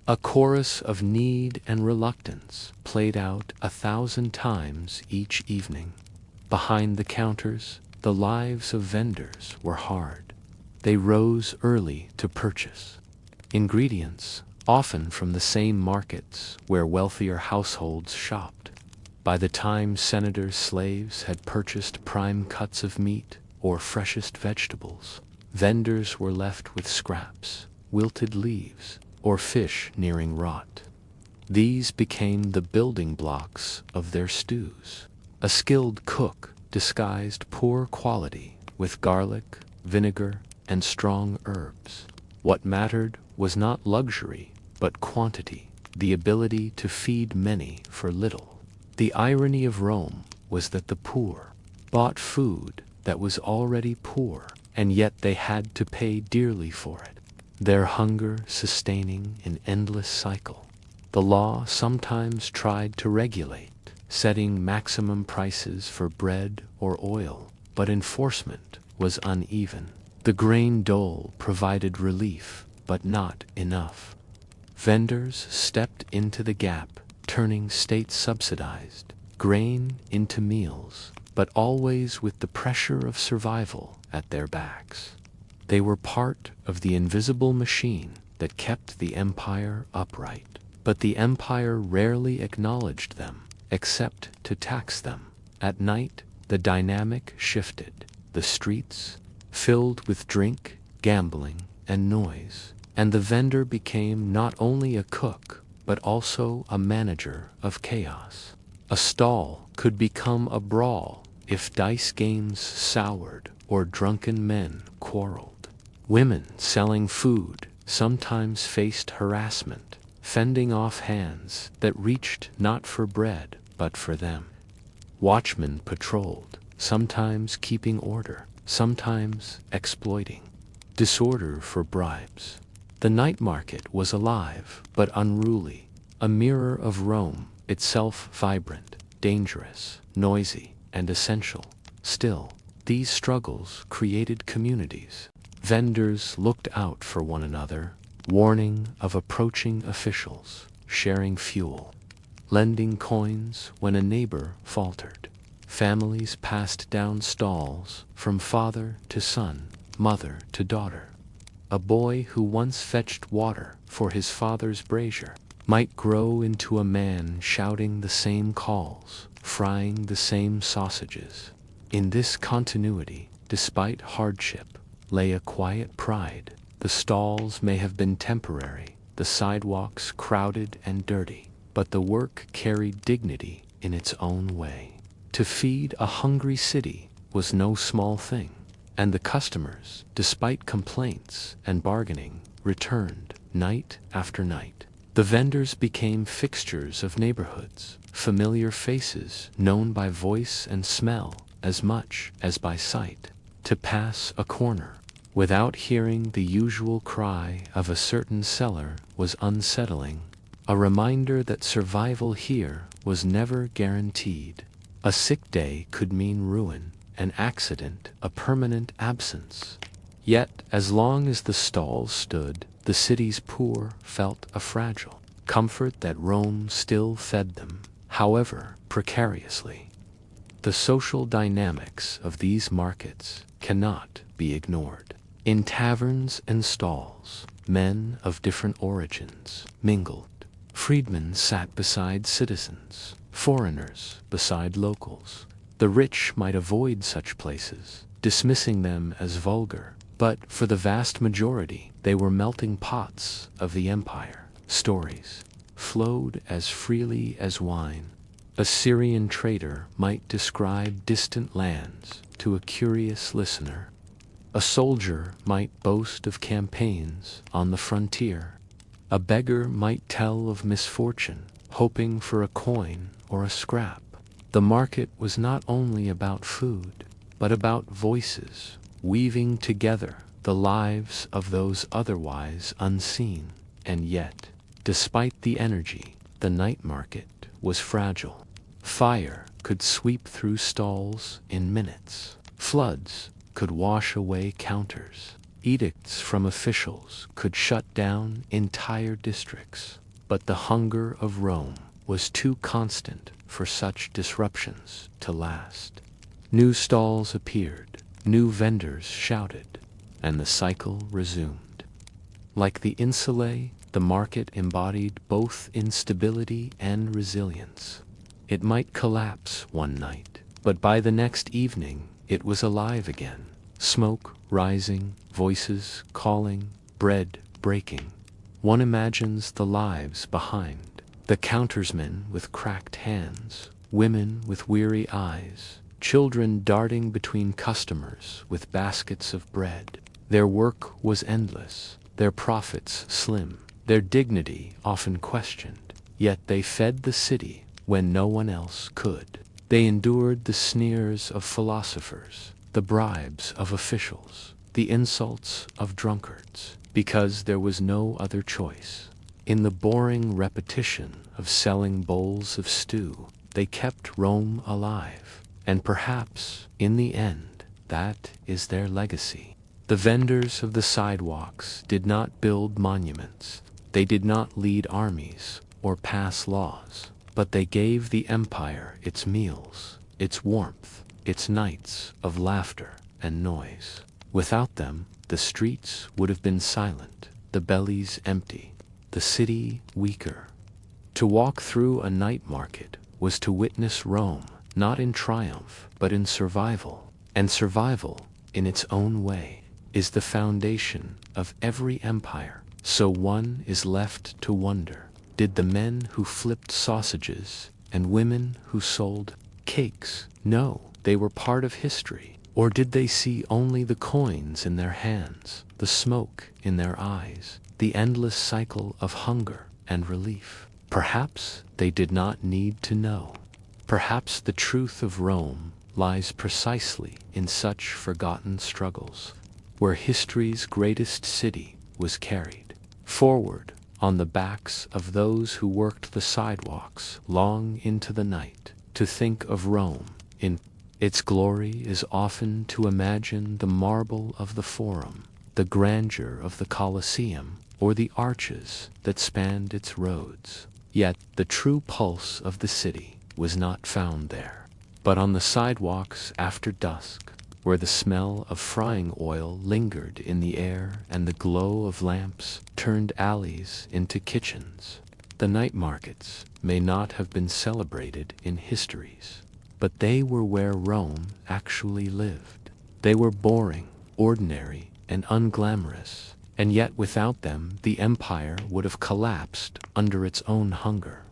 A chorus of need and reluctance played out 1,000 times each evening. Behind the counters, the lives of vendors were hard. They rose early to purchase ingredients, often from the same markets where wealthier households shopped. By the time senators' slaves had purchased prime cuts of meat or freshest vegetables, vendors were left with scraps, wilted leaves, or fish nearing rot. These became the building blocks of their stews. A skilled cook disguised poor quality with garlic, vinegar, and strong herbs. What mattered was not luxury, but quantity, the ability to feed many for little. The irony of Rome was that the poor bought food that was already poor, and yet they had to pay dearly for it, their hunger sustaining an endless cycle. The law sometimes tried to regulate, setting maximum prices for bread or oil, but enforcement was uneven. The grain dole provided relief, but not enough. Vendors stepped into the gap, turning state-subsidized grain into meals, but always with the pressure of survival at their backs. They were part of the invisible machine that kept the empire upright, but the empire rarely acknowledged them, except to tax them. At night, the dynamic shifted. the streets, filled with drink, gambling, and noise, and the vendor became not only a cook, but also a manager of chaos. A stall could become a brawl if dice games soured or drunken men quarreled. Women selling food sometimes faced harassment, fending off hands that reached not for bread but for them. Watchmen patrolled, sometimes keeping order, sometimes exploiting disorder for bribes. The night market was alive but unruly, a mirror of Rome, itself vibrant, dangerous, noisy, and essential. Still, these struggles created communities. Vendors looked out for one another, warning of approaching officials, sharing fuel, lending coins when a neighbor faltered. Families passed down stalls from father to son, mother to daughter. A boy who once fetched water for his father's brazier might grow into a man shouting the same calls, frying the same sausages. In this continuity, despite hardship, lay a quiet pride. The stalls may have been temporary, the sidewalks crowded and dirty, but the work carried dignity in its own way. To feed a hungry city was no small thing, and the customers, despite complaints and bargaining, returned night after night. The vendors became fixtures of neighborhoods, familiar faces known by voice and smell as much as by sight. To pass a corner without hearing the usual cry of a certain seller was unsettling, a reminder that survival here was never guaranteed. A sick day could mean ruin, an accident a permanent absence. Yet, as long as the stalls stood, the city's poor felt a fragile comfort that Rome still fed them, however precariously. The social dynamics of these markets cannot be ignored. In taverns and stalls, men of different origins mingled. Freedmen sat beside citizens, foreigners beside locals. The rich might avoid such places, dismissing them as vulgar, but for the vast majority, they were melting pots of the empire. Stories flowed as freely as wine. A Syrian trader might describe distant lands to a curious listener. A soldier might boast of campaigns on the frontier. A beggar might tell of misfortune, hoping for a coin or a scrap. The market was not only about food, but about voices, weaving together the lives of those otherwise unseen. And yet, despite the energy, the night market was fragile. Fire could sweep through stalls in minutes. Floods could wash away counters. Edicts from officials could shut down entire districts. But the hunger of Rome was too constant for such disruptions to last. New stalls appeared, new vendors shouted, and the cycle resumed. Like the insulae, the market embodied both instability and resilience. It might collapse one night, but by the next evening it was alive again. Smoke rising, voices calling, bread breaking. One imagines the lives behind. The countersmen with cracked hands, women with weary eyes, children darting between customers with baskets of bread. Their work was endless, their profits slim, their dignity often questioned, yet they fed the city when no one else could. They endured the sneers of philosophers, the bribes of officials, the insults of drunkards, because there was no other choice. In the boring repetition of selling bowls of stew, they kept Rome alive, and perhaps, in the end, that is their legacy. The vendors of the sidewalks did not build monuments, they did not lead armies or pass laws, but they gave the empire its meals, its warmth, its nights of laughter and noise. Without them, the streets would have been silent, the bellies empty, the city weaker. To walk through a night market was to witness Rome, not in triumph, but in survival. And survival, in its own way, is the foundation of every empire. So one is left to wonder, did the men who flipped sausages and women who sold cakes know they were part of history? Or did they see only the coins in their hands, the smoke in their eyes, the endless cycle of hunger and relief? Perhaps they did not need to know. Perhaps the truth of Rome lies precisely in such forgotten struggles, where history's greatest city was carried forward on the backs of those who worked the sidewalks long into the night. To think of Rome in its glory is often to imagine the marble of the Forum, the grandeur of the Colosseum, or the arches that spanned its roads. Yet the true pulse of the city was not found there, but on the sidewalks after dusk, where the smell of frying oil lingered in the air and the glow of lamps turned alleys into kitchens. The night markets may not have been celebrated in histories, but they were where Rome actually lived. They were boring, ordinary, and unglamorous, and yet without them the empire would have collapsed under its own hunger.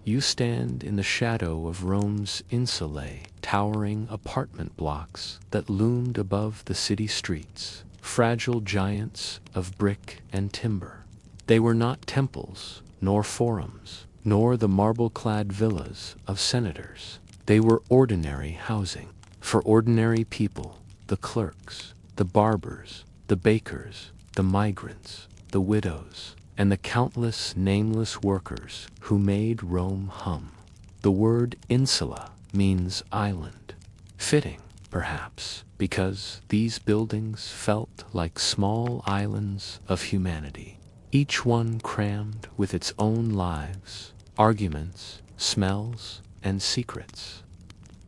You stand in the shadow of Rome's insulae, towering apartment blocks that loomed above the city streets, fragile giants of brick and timber. They were not temples, nor forums, nor the marble-clad villas of senators. They were ordinary housing for ordinary people, the clerks, the barbers, the bakers, the migrants, the widows, and the countless nameless workers who made Rome hum. The word insula means island. Fitting, perhaps, because these buildings felt like small islands of humanity, each one crammed with its own lives, arguments, smells, and secrets.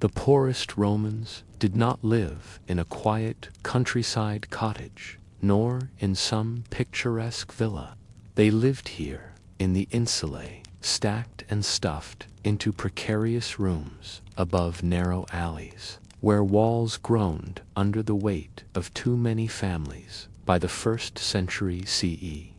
The poorest Romans did not live in a quiet countryside cottage, nor in some picturesque villa. They lived here in the insulae, stacked and stuffed into precarious rooms above narrow alleys, where walls groaned under the weight of too many families. By the 1st century CE,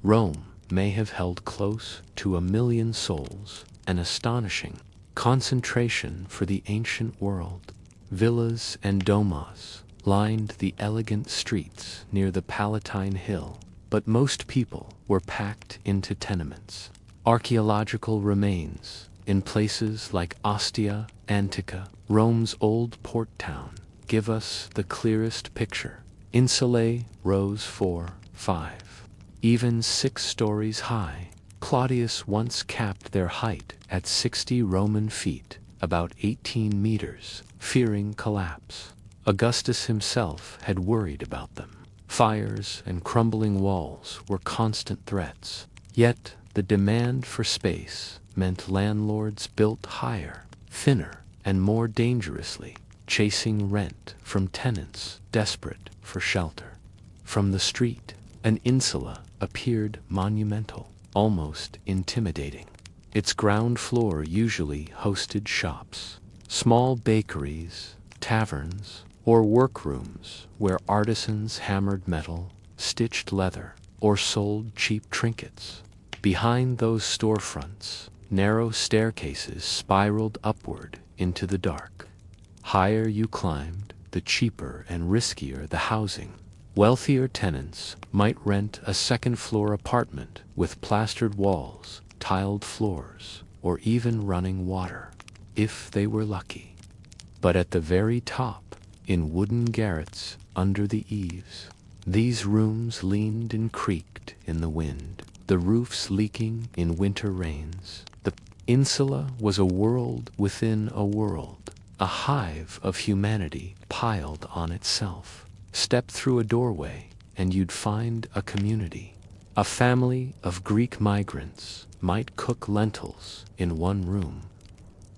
Rome may have held close to 1 million souls, an astonishing concentration for the ancient world. Villas and domas lined the elegant streets near the Palatine Hill, but most people were packed into tenements. Archaeological remains in places like Ostia, Antica, Rome's old port town, give us the clearest picture. Insulae rose 4, 5, even 6 stories high. Claudius once capped their height at 60 Roman feet, about 18 meters, fearing collapse. Augustus himself had worried about them. Fires and crumbling walls were constant threats. Yet the demand for space meant landlords built higher, thinner, and more dangerously, chasing rent from tenants desperate for shelter. From the street, an insula appeared monumental, almost intimidating. Its ground floor usually hosted shops, small bakeries, taverns, or workrooms where artisans hammered metal, stitched leather, or sold cheap trinkets. Behind those storefronts, narrow staircases spiraled upward into the dark. Higher you climbed, the cheaper and riskier the housing. Wealthier tenants might rent a second-floor apartment with plastered walls, tiled floors, or even running water, if they were lucky. But at the very top, in wooden garrets under the eaves, these rooms leaned and creaked in the wind, the roofs leaking in winter rains. The insula was a world within a world, a hive of humanity piled on itself. Step through a doorway and you'd find a community. A family of Greek migrants might cook lentils in one room.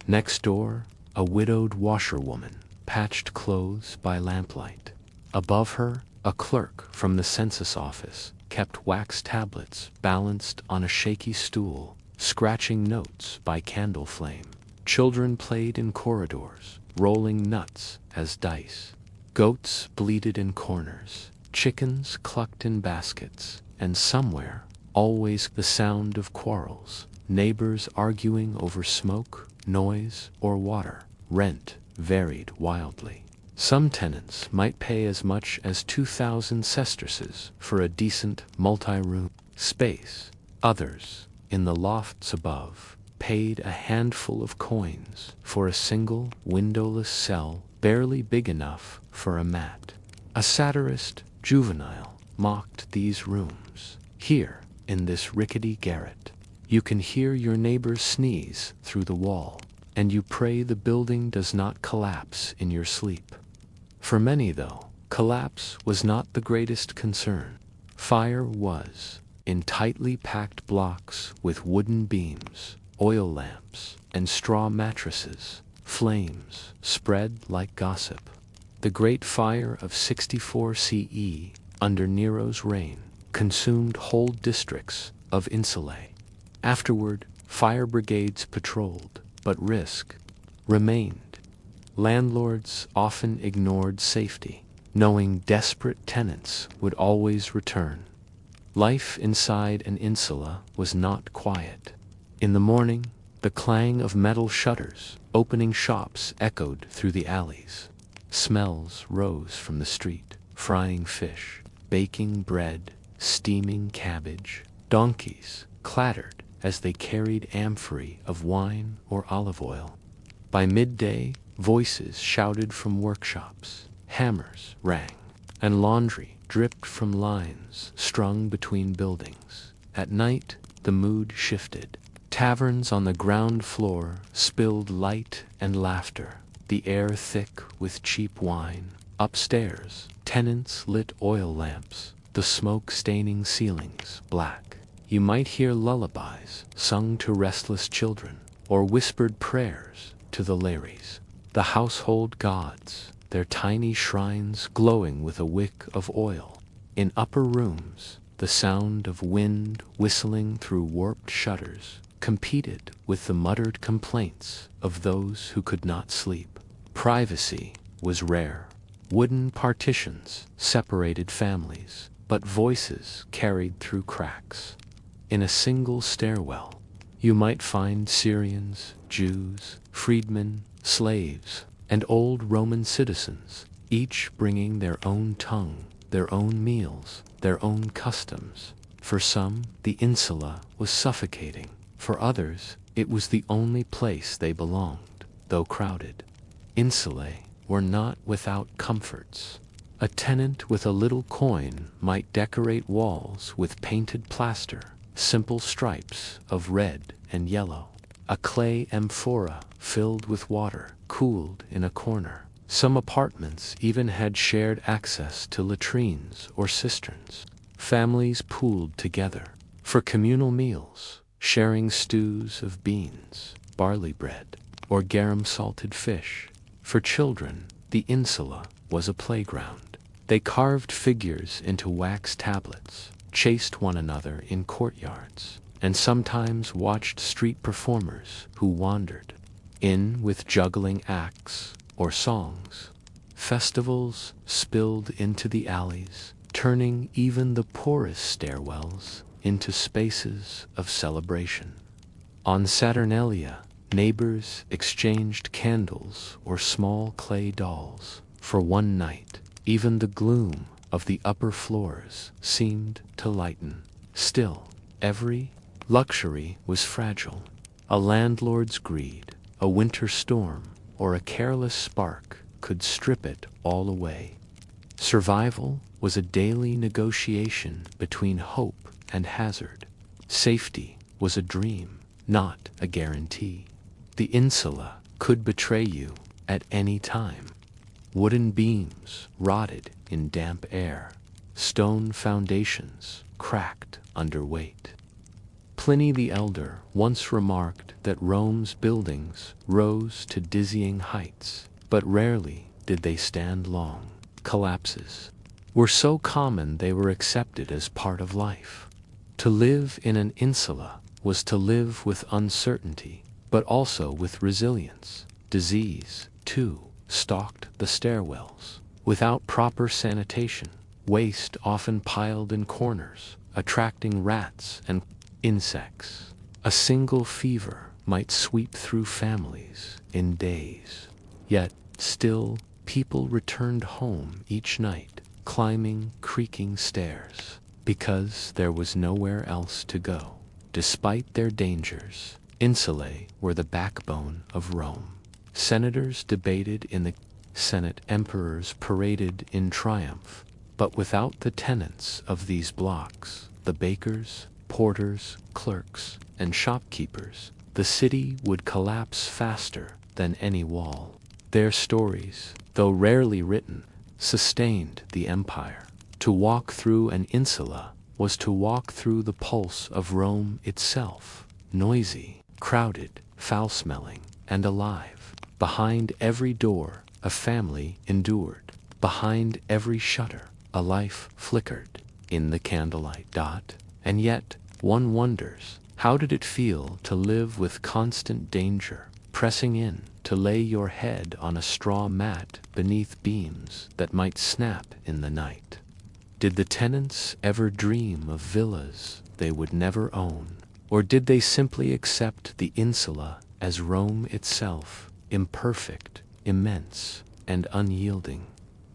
Next door, a widowed washerwoman patched clothes by lamplight. Above her, a clerk from the census office kept wax tablets balanced on a shaky stool, scratching notes by candle flame. Children played in corridors, rolling nuts as dice. Goats bleated in corners, chickens clucked in baskets, and somewhere, always the sound of quarrels, neighbors arguing over smoke, noise, or water. Rent varied wildly. Some tenants might pay as much as 2,000 sesterces for a decent multi-room space. Others, in the lofts above, paid a handful of coins for a single windowless cell barely big enough for a mat. A satirist juvenile mocked these rooms. Here, in this rickety garret, you can hear your neighbors sneeze through the wall, and you pray the building does not collapse in your sleep. For many, though, collapse was not the greatest concern. Fire was, in tightly packed blocks with wooden beams, oil lamps, and straw mattresses. Flames spread like gossip. The Great Fire of 64 CE, under Nero's reign, consumed whole districts of Insulae. Afterward, fire brigades patrolled, but risk remained. Landlords often ignored safety, knowing desperate tenants would always return. Life inside an insula was not quiet. In the morning, the clang of metal shutters opening shops echoed through the alleys. Smells rose from the street: frying fish, baking bread, steaming cabbage. Donkeys clattered as they carried amphorae of wine or olive oil. By midday, voices shouted from workshops, hammers rang, and laundry dripped from lines strung between buildings. At night, the mood shifted. Taverns on the ground floor spilled light and laughter, the air thick with cheap wine. Upstairs, tenants lit oil lamps, the smoke staining ceilings black. You might hear lullabies sung to restless children, or whispered prayers to the Lares, the household gods, their tiny shrines glowing with a wick of oil. In upper rooms, the sound of wind whistling through warped shutters competed with the muttered complaints of those who could not sleep. Privacy was rare. Wooden partitions separated families, but voices carried through cracks. In a single stairwell, you might find Syrians, Jews, freedmen, slaves, and old Roman citizens, each bringing their own tongue, their own meals, their own customs. For some, the insula was suffocating. For others, it was the only place they belonged, though crowded. Insulae were not without comforts. A tenant with a little coin might decorate walls with painted plaster, simple stripes of red and yellow. A clay amphora filled with water cooled in a corner. Some apartments even had shared access to latrines or cisterns. Families pooled together for communal meals, sharing stews of beans, barley bread, or garum-salted fish. For children, the insula was a playground. They carved figures into wax tablets, chased one another in courtyards, and sometimes watched street performers who wandered in with juggling acts or songs. Festivals spilled into the alleys, turning even the poorest stairwells into spaces of celebration. On Saturnalia, neighbors exchanged candles or small clay dolls. For one night, even the gloom of the upper floors seemed to lighten. Still, every luxury was fragile. A landlord's greed, a winter storm, or a careless spark could strip it all away. Survival was a daily negotiation between hope and hazard. Safety was a dream, not a guarantee. The insula could betray you at any time. Wooden beams rotted in damp air. Stone foundations cracked under weight. Pliny the Elder once remarked that Rome's buildings rose to dizzying heights, but rarely did they stand long. Collapses were so common they were accepted as part of life. To live in an insula was to live with uncertainty, but also with resilience. Disease, too, stalked the stairwells. Without proper sanitation, waste often piled in corners, attracting rats and insects. A single fever might sweep through families in days. Yet, still, people returned home each night, climbing creaking stairs, because there was nowhere else to go. Despite their dangers, insulae were the backbone of Rome. Senators debated in the Senate, emperors paraded in triumph, but without the tenants of these blocks, the bakers, porters, clerks, and shopkeepers, the city would collapse faster than any wall. Their stories, though rarely written, sustained the empire. To walk through an insula was to walk through the pulse of Rome itself, noisy, crowded, foul-smelling, and alive. Behind every door, a family endured. Behind every shutter, a life flickered in the candlelight. And yet, one wonders, how did it feel to live with constant danger, pressing in to lay your head on a straw mat beneath beams that might snap in the night? Did the tenants ever dream of villas they would never own? Or did they simply accept the insula as Rome itself, imperfect, immense, and unyielding?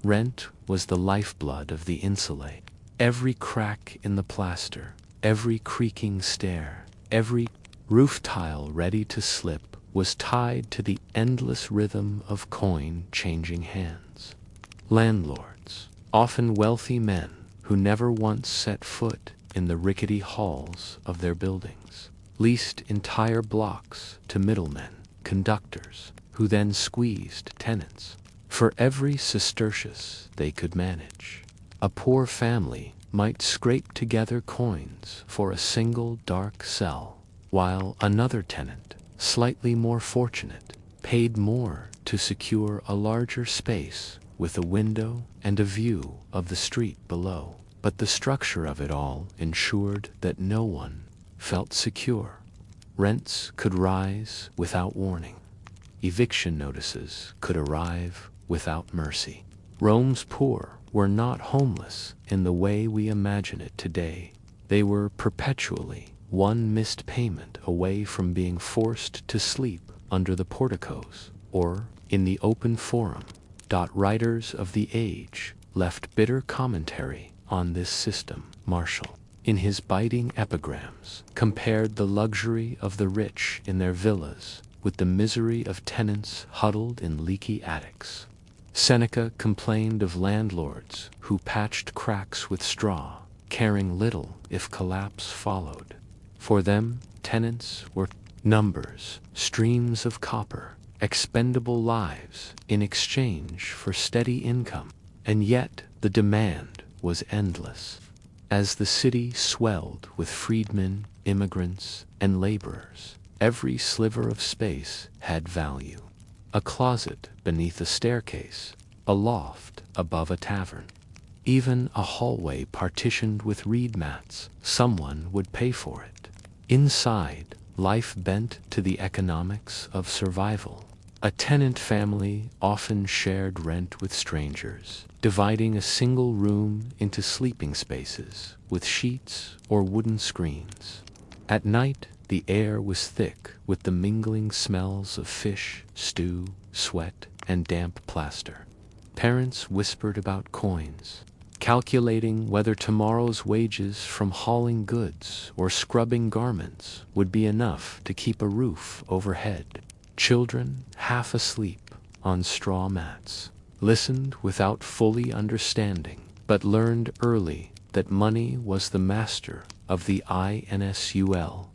Rent was the lifeblood of the insulae. Every crack in the plaster, every creaking stair, every roof tile ready to slip was tied to the endless rhythm of coin changing hands. Landlords, often wealthy men who never once set foot in the rickety halls of their buildings, leased entire blocks to middlemen, conductors, who then squeezed tenants for every sestertius they could manage. A poor family might scrape together coins for a single dark cell, while another tenant, slightly more fortunate, paid more to secure a larger space with a window and a view of the street below. But the structure of it all ensured that no one felt secure. Rents could rise without warning. Eviction notices could arrive without mercy. Rome's poor were not homeless in the way we imagine it today. They were perpetually one missed payment away from being forced to sleep under the porticos or in the open forum. Writers of the age left bitter commentary on this system. Martial, in his biting epigrams, compared the luxury of the rich in their villas with the misery of tenants huddled in leaky attics. Seneca complained of landlords who patched cracks with straw, caring little if collapse followed. For them, tenants were numbers, streams of copper, expendable lives in exchange for steady income. And yet the demand was endless. As the city swelled with freedmen, immigrants, and laborers, every sliver of space had value. A closet beneath a staircase, a loft above a tavern, even a hallway partitioned with reed mats, someone would pay for it. Inside, life bent to the economics of survival. A tenant family often shared rent with strangers, dividing a single room into sleeping spaces with sheets or wooden screens. At night, the air was thick with the mingling smells of fish, stew, sweat, and damp plaster. Parents whispered about coins, calculating whether tomorrow's wages from hauling goods or scrubbing garments would be enough to keep a roof overhead. Children, half asleep on straw mats, listened without fully understanding, but learned early that money was the master of the INSUL.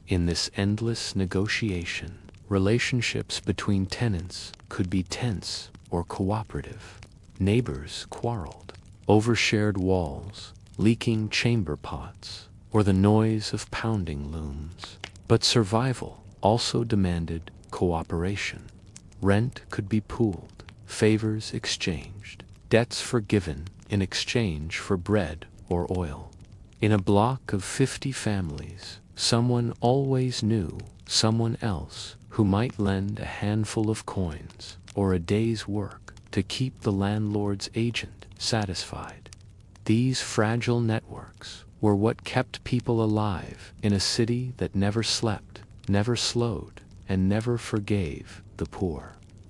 In this endless negotiation, relationships between tenants could be tense or cooperative. Neighbors quarreled over shared walls, leaking chamber pots, or the noise of pounding looms. But survival also demanded cooperation. Rent could be pooled, favors exchanged, debts forgiven in exchange for bread or oil. In a block of 50 families, someone always knew someone else who might lend a handful of coins or a day's work to keep the landlord's agent satisfied. These fragile networks were what kept people alive in a city that never slept, never slowed, and never forgave the poor.